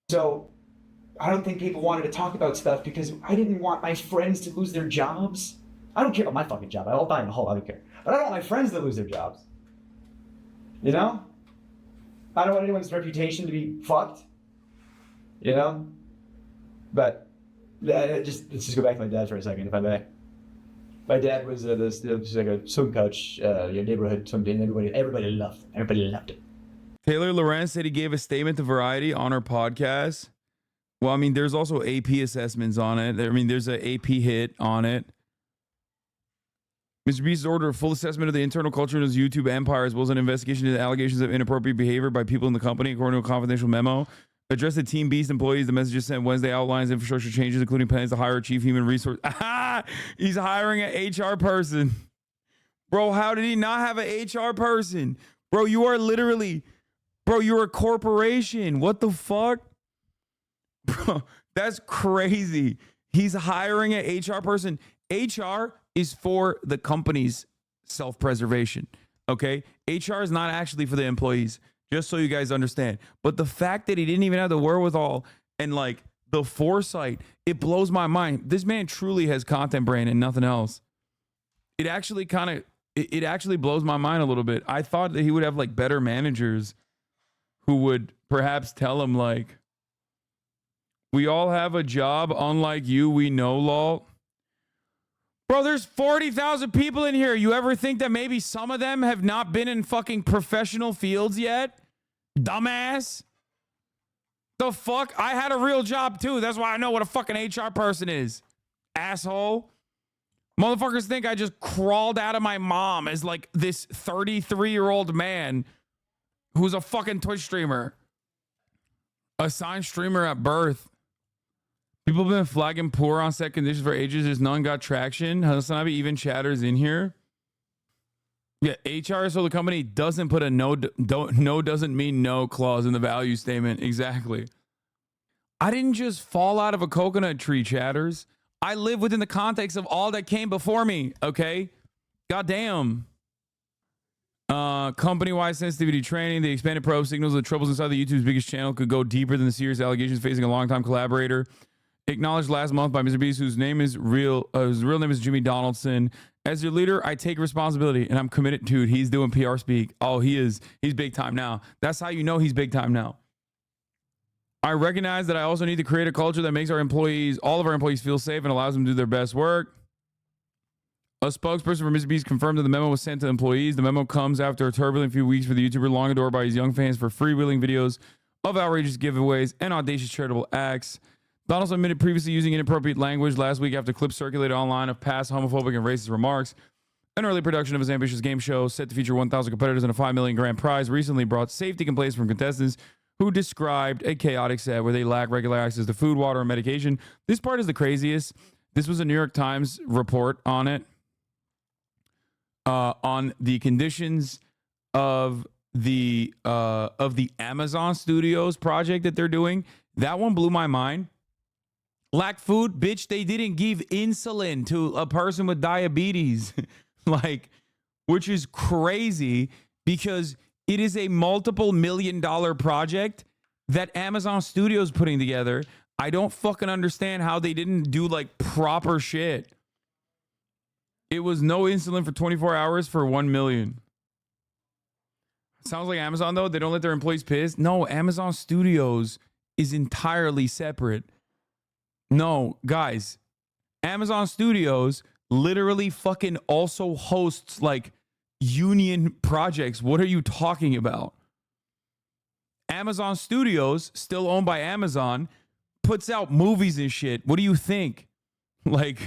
So I don't think people wanted to talk about stuff because I didn't want my friends to lose their jobs. I don't care about my fucking job. I'll die in a hole. I don't care. But I don't want my friends to lose their jobs. You know? I don't want anyone's reputation to be fucked. You know? But let's just go back to my dad for a second, if I may. My dad was like a swim coach, neighborhood swim team. Everybody loved it. Taylor Lorenz said he gave a statement to Variety on her podcast. Well, I mean, there's also AP assessments on it. I mean, there's an AP hit on it. Mr. Beast ordered a full assessment of the internal culture of his YouTube empire, as well as an investigation into allegations of inappropriate behavior by people in the company, according to a confidential memo. Addressed the Team Beast employees. The messages sent Wednesday outlines infrastructure changes, including plans to hire a chief human resource. He's hiring an HR person. Bro, how did he not have an HR person? Bro, you are literally, bro, you're a corporation. What the fuck? Bro, that's crazy. He's hiring an HR person. HR is for the company's self-preservation, okay? HR is not actually for the employees, just so you guys understand. But the fact that he didn't even have the wherewithal and like the foresight, it blows my mind. This man truly has content brain and nothing else. It actually it actually blows my mind a little bit. I thought that he would have like better managers who would perhaps tell him like, we all have a job, unlike you, we know, lol. Bro, there's 40,000 people in here. You ever think that maybe some of them have not been in fucking professional fields yet? Dumbass. The fuck? I had a real job too. That's why I know what a fucking HR person is. Asshole. Motherfuckers think I just crawled out of my mom as like this 33-year-old man who's a fucking Twitch streamer. Assigned streamer at birth. People have been flagging poor on set conditions for ages. There's none got traction. Hasanabi even chatters in here. Yeah, HR, so the company doesn't put a no doesn't mean no clause in the value statement. Exactly. I didn't just fall out of a coconut tree, chatters. I live within the context of all that came before me, okay? Goddamn. Company-wide sensitivity training. The expanded probe signals the troubles inside the YouTube's biggest channel could go deeper than the serious allegations facing a longtime collaborator. Acknowledged last month by Mr. Beast, whose real name is Jimmy Donaldson. As your leader, I take responsibility, and I'm committed. Dude, he's doing PR speak. Oh, he is. He's big time now. That's how you know he's big time now. I recognize that I also need to create a culture that makes our employees, all of our employees, feel safe and allows them to do their best work. A spokesperson for Mr. Beast confirmed that the memo was sent to employees. The memo comes after a turbulent few weeks for the YouTuber, long adored by his young fans for freewheeling videos of outrageous giveaways and audacious charitable acts. Donaldson admitted previously using inappropriate language last week after clips circulated online of past homophobic and racist remarks. An early production of his ambitious game show, set to feature 1,000 competitors and a $5 million grand prize, recently brought safety complaints from contestants who described a chaotic set where they lack regular access to food, water, and medication. This part is the craziest. This was a New York Times report on it, on the conditions of the Amazon Studios project that they're doing. That one blew my mind. Lack food, bitch, they didn't give insulin to a person with diabetes. Like, which is crazy because it is a multiple $1 million project that Amazon Studios putting together. I don't fucking understand how they didn't do like proper shit. It was no insulin for 24 hours for 1 million. Sounds like Amazon though. They don't let their employees piss. No, Amazon Studios is entirely separate. No, guys, Amazon Studios literally fucking also hosts like union projects. What are you talking about? Amazon Studios, still owned by Amazon, puts out movies and shit. What do you think? Like,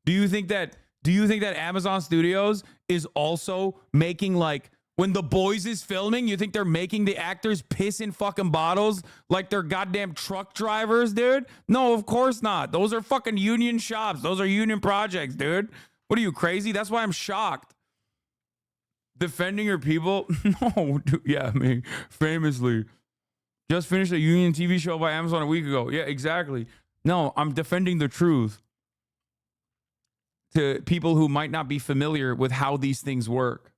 do you think that Amazon Studios is also making like, when The Boys is filming, you think they're making the actors piss in fucking bottles like they're goddamn truck drivers, dude? No, of course not. Those are fucking union shops. Those are union projects, dude. What are you, crazy? That's why I'm shocked. Defending your people? No, dude. Yeah, me. Famously. Just finished a union TV show by Amazon a week ago. Yeah, exactly. No, I'm defending the truth to people who might not be familiar with how these things work.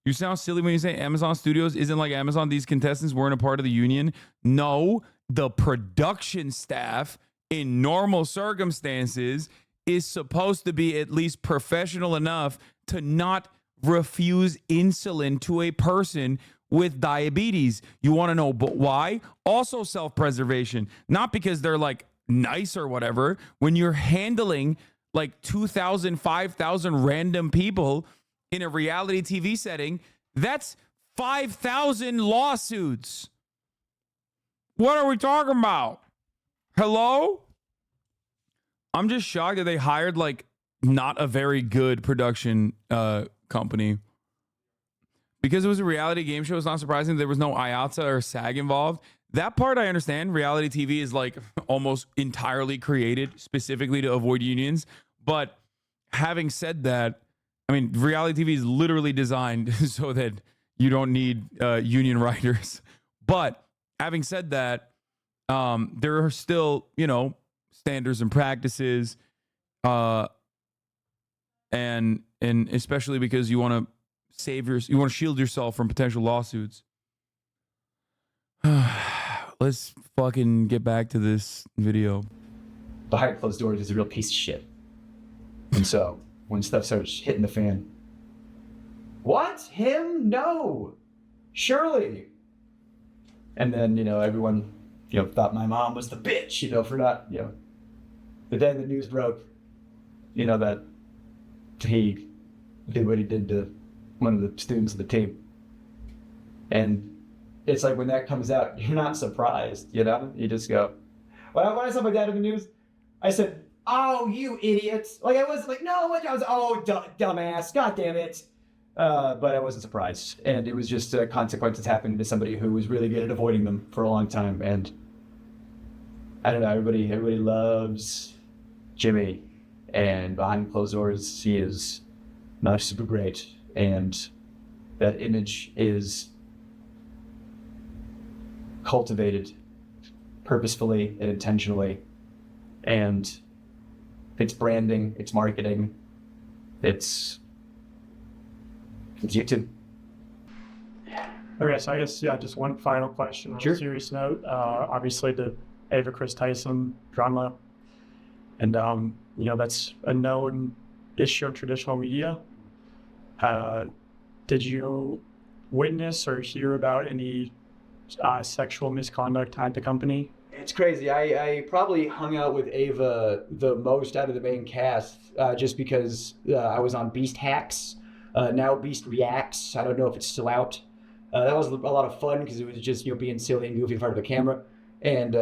You sound silly when you say Amazon Studios isn't like Amazon. These contestants weren't a part of the union. No, the production staff in normal circumstances is supposed to be at least professional enough to not refuse insulin to a person with diabetes. You want to know why? Also self-preservation. Not because they're like nice or whatever. When you're handling like 2,000, 5,000 random people in a reality TV setting, that's 5,000 lawsuits. What are we talking about? Hello? I'm just shocked that they hired like not a very good production company. Because it was a reality game show, it's not surprising there was no IATA or SAG involved. That part I understand. Reality TV is like almost entirely created specifically to avoid unions. But having said that, I mean, reality TV is literally designed so that you don't need union writers. But having said that, there are still, you know, standards and practices, and especially because you want to you want to shield yourself from potential lawsuits. Let's fucking get back to this video. Behind closed doors is a real piece of shit. And so when stuff starts hitting the fan, what? Him? No. Surely. And then, you know, everyone, you know, thought my mom was the bitch, you know, for not, you know, the day the news broke, you know, that he did what he did to one of the students of the team. And it's like when that comes out, you're not surprised, you know? You just go, when I saw my dad in the news, I said, oh, you idiots. Like, I was like, no, I was, oh, dumbass, god damn it. But I wasn't surprised. And it was just consequences happening to somebody who was really good at avoiding them for a long time. And I don't know, everybody loves Jimmy. And behind closed doors, he is not super great. And that image is cultivated purposefully and intentionally. And it's branding, it's marketing, it's YouTube. Okay, so I guess, yeah, just one final question on a serious note. Obviously, the Ava Chris Tyson drama, and, you know, that's a known issue of traditional media. Did you witness or hear about any sexual misconduct at the company? It's crazy. I probably hung out with Ava the most out of the main cast just because I was on Beast Hacks. Now Beast Reacts. I don't know if it's still out. That was a lot of fun because it was just, you know, being silly and goofy in front of the camera. And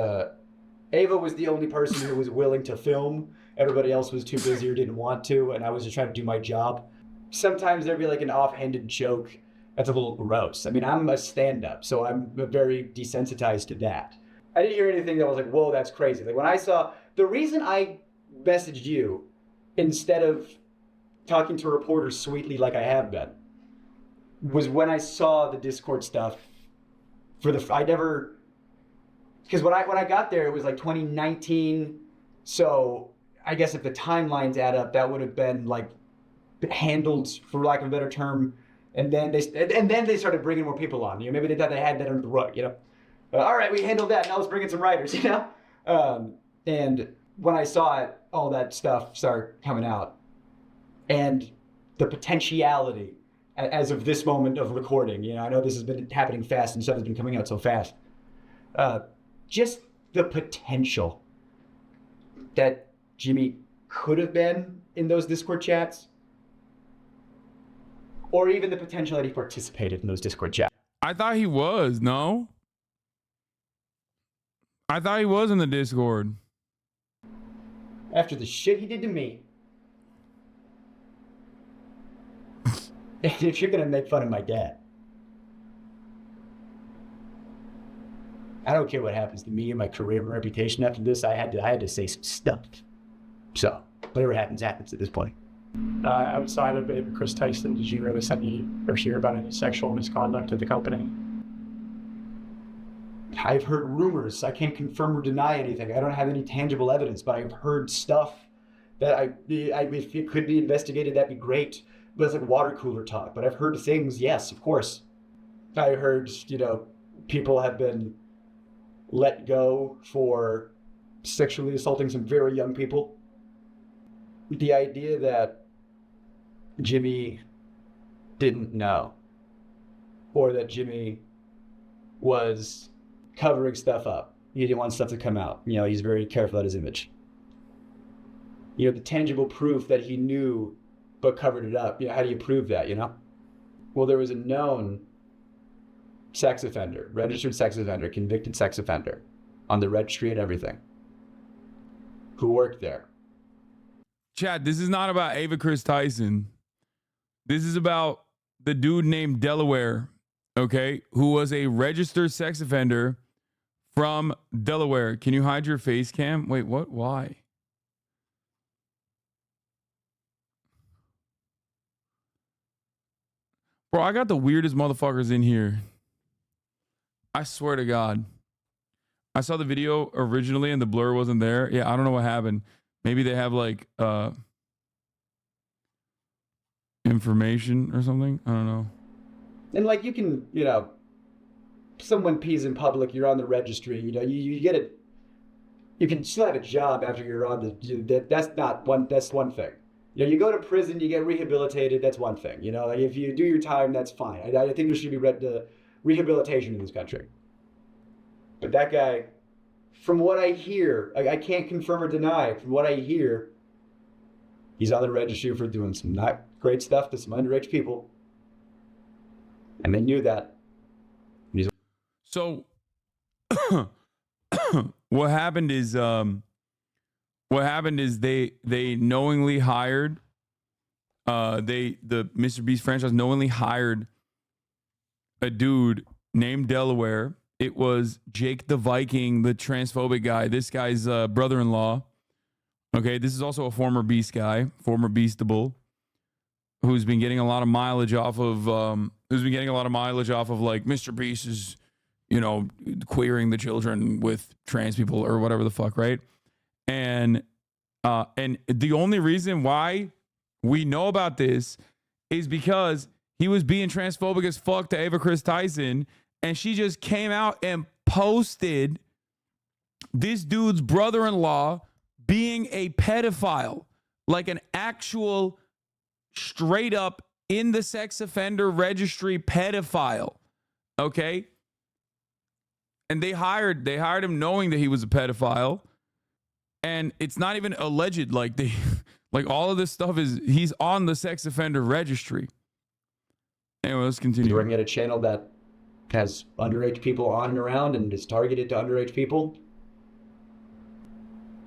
Ava was the only person who was willing to film. Everybody else was too busy or didn't want to, and I was just trying to do my job. Sometimes there'd be like an offhanded joke that's a little gross. I mean, I'm a stand-up, so I'm very desensitized to that. I didn't hear anything that was like, whoa, that's crazy. Like when I saw, the reason I messaged you instead of talking to reporters sweetly like I have been was when I saw the Discord stuff because when I got there, it was like 2019. So I guess if the timelines add up, that would have been like handled, for lack of a better term. And then they started bringing more people on. You know, maybe they thought they had that under the rug, you know. All right, we handled that. Now let's bring in some writers, you know. And when I saw it, all that stuff start coming out, and the potentiality, as of this moment of recording, you know, I know this has been happening fast and stuff has been coming out so fast. Just the potential that Jimmy could have been in those Discord chats, or even the potential that he participated in those Discord chats. I thought he was, no? I thought he was in the Discord. After the shit he did to me. If you're gonna make fun of my dad, I don't care what happens to me and my career and reputation after this. I had to say some stuff. So whatever happens at this point. Outside of Ava Chris Tyson, did you notice any or hear about any sexual misconduct at the company? I've heard rumors. I can't confirm or deny anything. I don't have any tangible evidence, but I've heard stuff that if it could be investigated, that'd be great. But it's like water cooler talk. But I've heard things, yes, of course. I heard, you know, people have been let go for sexually assaulting some very young people. The idea that Jimmy didn't know, or that Jimmy was covering stuff up. He didn't want stuff to come out. You know, he's very careful about his image. You know, the tangible proof that he knew but covered it up. You know, how do you prove that, you know? Well, there was a known sex offender, registered sex offender, convicted sex offender on the registry and everything, who worked there. Chad, this is not about Ava Chris Tyson. This is about the dude named Delaware, okay, who was a registered sex offender from Delaware. Can you hide your face cam? Wait, what? Why? Bro, I got the weirdest motherfuckers in here. I swear to God. I saw the video originally and the blur wasn't there. Yeah, I don't know what happened. Maybe they have like information or something. I don't know. And like you can, you know, someone pees in public, you're on the registry, you know, you get it. You can still have a job after you're on the, that's one thing. You know, you go to prison, you get rehabilitated, that's one thing. You know, like if you do your time, that's fine. I think there should be rehabilitation in this country. But that guy, from what I hear, I can't confirm or deny, from what I hear, he's on the registry for doing some not great stuff to some underage people. And they knew that. So what happened is they knowingly hired the Mr. Beast franchise knowingly hired a dude named Delaware. It was Jake the Viking, the transphobic guy. This guy's brother-in-law. Okay, this is also a former Beast guy, former Beastable, who's been getting a lot of mileage off of like Mr. Beast is, you know, queering the children with trans people or whatever the fuck, right? And the only reason why we know about this is because he was being transphobic as fuck to Ava Chris Tyson, and she just came out and posted this dude's brother-in-law being a pedophile, like an actual straight up in the sex offender registry pedophile. Okay? And they hired him knowing that he was a pedophile. And it's not even alleged, like all of this stuff he's on the sex offender registry. Anyway, let's continue. You're working at a channel that has underage people on and around and is targeted to underage people.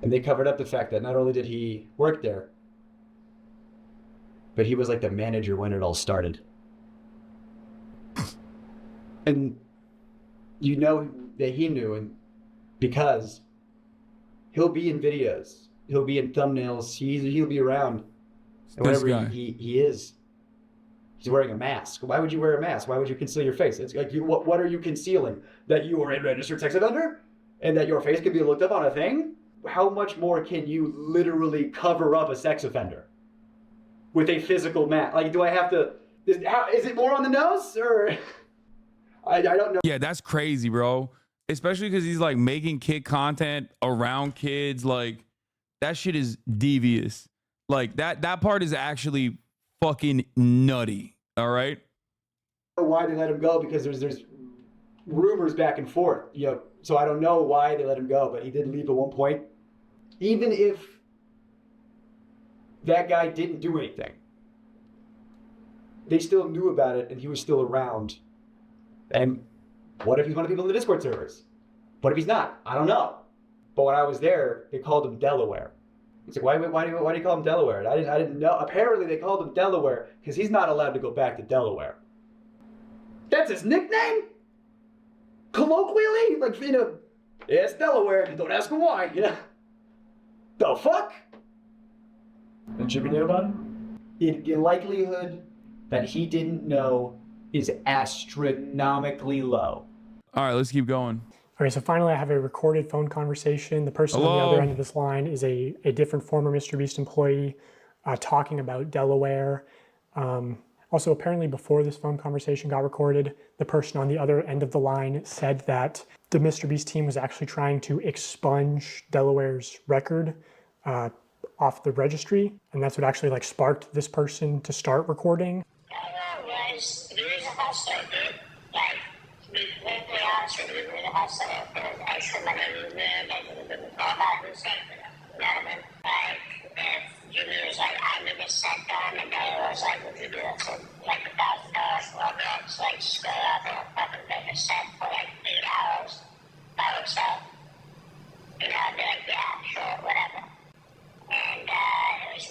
And they covered up the fact that not only did he work there, but he was like the manager when it all started. And you know that he knew, and because he'll be in videos, he'll be in thumbnails, he'll be around. And whenever he is, he's wearing a mask. Why would you wear a mask? Why would you conceal your face? It's like, what are you concealing? That you are a registered sex offender? And that your face can be looked up on a thing? How much more can you literally cover up a sex offender with a physical mask? Like, do I have to, is it more on the nose? Or, I don't know. Yeah, that's crazy, bro. Especially because he's like making kid content around kids. Like, that shit is devious. Like, that part is actually fucking nutty. All right. Why they let him go? Because there's rumors back and forth. You know, so I don't know why they let him go, but he did leave at one point. Even if that guy didn't do anything, they still knew about it, and he was still around. And what if he's one of the people in the Discord servers? What if he's not? I don't know. But when I was there, they called him Delaware. It's like, why do you call him Delaware? I didn't know. Apparently, they called him Delaware because he's not allowed to go back to Delaware. That's his nickname? Colloquially? Like, you know, yeah, it's Delaware. Don't ask him why, you know? The fuck? Did Jimmy know about it? The likelihood that he didn't know is astronomically low. All right, let's keep going. Okay, so finally I have a recorded phone conversation. The person on the other end of this line is a different former Mr. Beast employee talking about Delaware. Also, apparently before this phone conversation got recorded, the person on the other end of the line said that the Mr. Beast team was actually trying to expunge Delaware's record off the registry. And that's what actually like sparked this person to start recording. Jimmy was like, I need a set done, and I was like, would you do it for like $1,000? Well, that's like, just go out there and fucking make a set for like 8 hours by yourself. You know, I'd be like, yeah, sure, whatever. And it was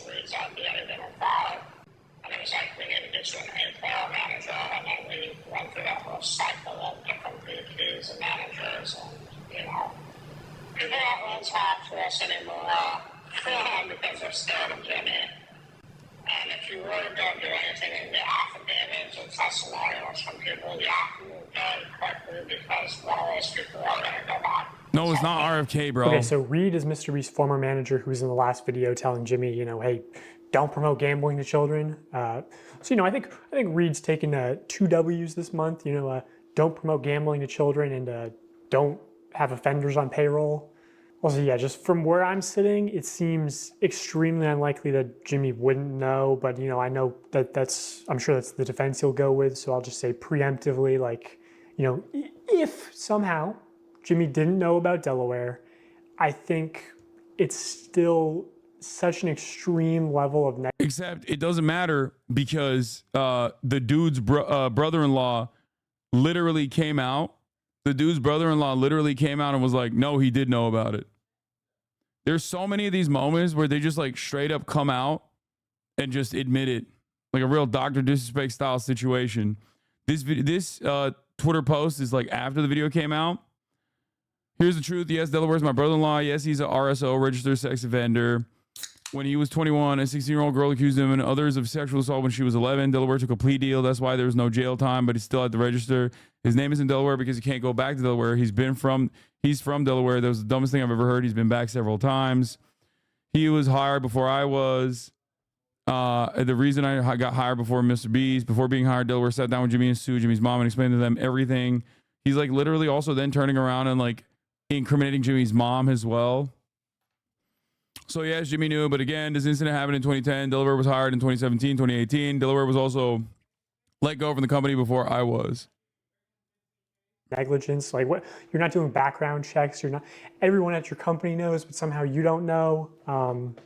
really don't do anything in behalf of damage and testimonials from people reacting very quickly because most people are going to go back. No, it's not RFK, bro. Okay, so Reed is Mr. Beast's former manager who was in the last video telling Jimmy, you know, hey, don't promote gambling to children. So, you know, I think Reed's taken 2 W's this month. You know, don't promote gambling to children and don't have offenders on payroll. Also, yeah, just from where I'm sitting, it seems extremely unlikely that Jimmy wouldn't know. But, you know, I know I'm sure that's the defense he'll go with. So I'll just say preemptively, like, you know, if somehow Jimmy didn't know about Delaware, I think it's still such an extreme level of Except it doesn't matter because the dude's brother-in-law literally came out. The dude's brother-in-law literally came out and was like, no, he did know about it. There's so many of these moments where they just like straight up come out and just admit it. Like a real Dr. Disrespect style situation. This Twitter post is like after the video came out. Here's the truth. Yes, Delaware's my brother-in-law. Yes, he's an RSO, registered sex offender. When he was 21, a 16-year-old girl accused him and others of sexual assault when she was 11. Delaware took a plea deal. That's why there was no jail time, but he's still at the register. His name is in Delaware because he can't go back to Delaware. He's from Delaware. That was the dumbest thing I've ever heard. He's been back several times. He was hired before I was. The reason I got hired before Mr. Beast, before being hired, Delaware sat down with Jimmy and Sue, Jimmy's mom, and explained to them everything. He's like literally also then turning around and like incriminating Jimmy's mom as well. So yes, Jimmy knew, but again, this incident happened in 2010. Delaware was hired in 2017, 2018. Delaware was also let go from the company before I was. negligence. Like, what, you're not doing background checks. You're not. Everyone at your company knows, but somehow you don't know.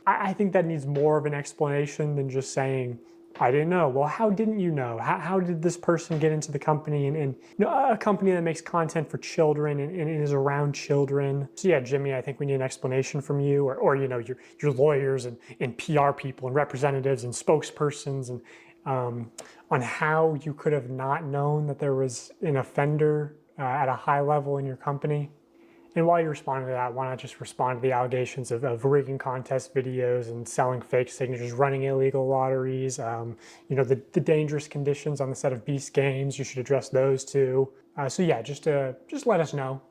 I think that needs more of an explanation than just saying, I didn't know. Well, how didn't you know? How did this person get into the company and you know, a company that makes content for children and is around children? So yeah, Jimmy, I think we need an explanation from you or you know, your lawyers and PR people and representatives and spokespersons and on how you could have not known that there was an offender at a high level in your company. And while you're responding to that, why not just respond to the allegations of rigging contest videos and selling fake signatures, running illegal lotteries, you know, the dangerous conditions on the set of Beast games. You should address those too. So yeah, just let us know.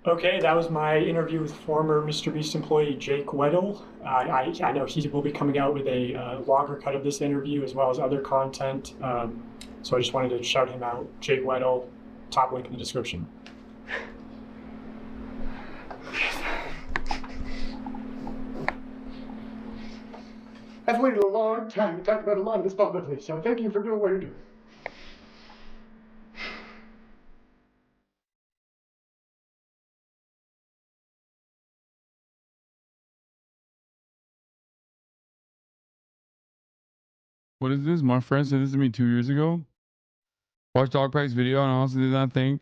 Okay, that was my interview with former Mr. Beast employee Jake Weddle. I know he will be coming out with a longer cut of this interview as well as other content. So I just wanted to shout him out. Jake Weddle, top link in the description. I've waited a long time to talk about a lot of this publicly, so thank you for doing what you're doing. What is this? My friend said this to me 2 years ago. Watched Dogpack's video and I honestly did not think.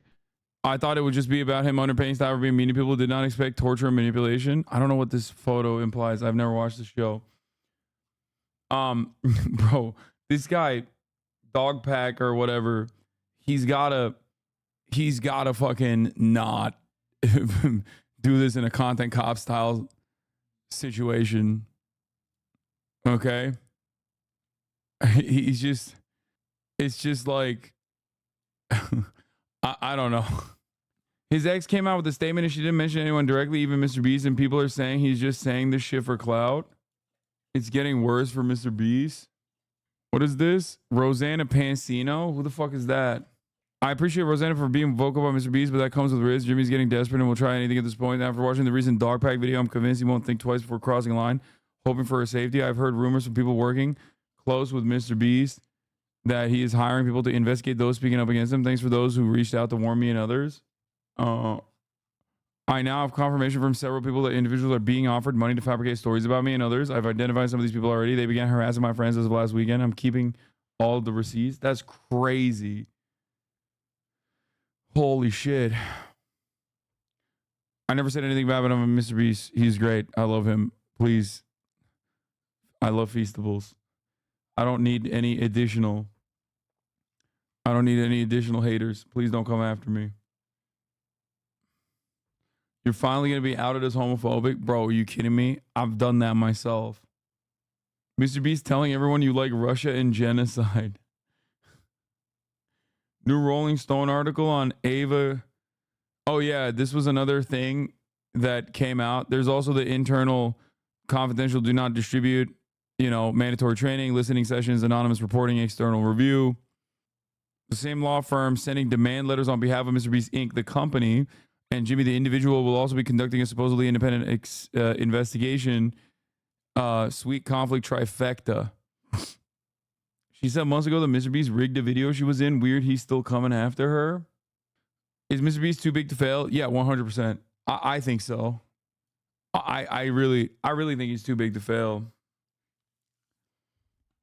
I thought it would just be about him underpaying staff or being mean to people. Did not expect torture and manipulation. I don't know what this photo implies. I've never watched the show. Bro, this guy, Dogpack or whatever, he's gotta fucking not do this in a content cop style situation. Okay? It's just like, I don't know. His ex came out with a statement and she didn't mention anyone directly, even Mr. Beast, and people are saying he's just saying this shit for clout. It's getting worse for Mr. Beast. What is this? Rosanna Pansino? Who the fuck is that? I appreciate Rosanna for being vocal about Mr. Beast, but that comes with risk. Jimmy's getting desperate and will try anything at this point. After watching the recent Dogpack video, I'm convinced he won't think twice before crossing a line, hoping for her safety. I've heard rumors from people working close with Mr. Beast that he is hiring people to investigate those speaking up against him. Thanks for those who reached out to warn me and others. I now have confirmation from several people that individuals are being offered money to fabricate stories about me and others. I've identified some of these people already. They began harassing my friends as of last weekend. I'm keeping all of the receipts. That's crazy. Holy shit. I never said anything bad about him. Mr. Beast, he's great. I love him. Please. I love Feastables. I don't need any additional haters. Please don't come after me. You're finally going to be outed as homophobic? Bro, are you kidding me? I've done that myself. Mr. Beast telling everyone you like Russia and genocide. New Rolling Stone article on Ava. Oh, yeah, this was another thing that came out. There's also the internal confidential do not distribute, mandatory training, listening sessions, anonymous reporting, external review. The same law firm sending demand letters on behalf of Mr. Beast Inc., the company, and Jimmy, the individual, will also be conducting a supposedly independent investigation. Sweet conflict trifecta. She said months ago that Mr. Beast rigged a video she was in. Weird he's still coming after her. Is Mr. Beast too big to fail? Yeah, 100%. I think so. I really think he's too big to fail.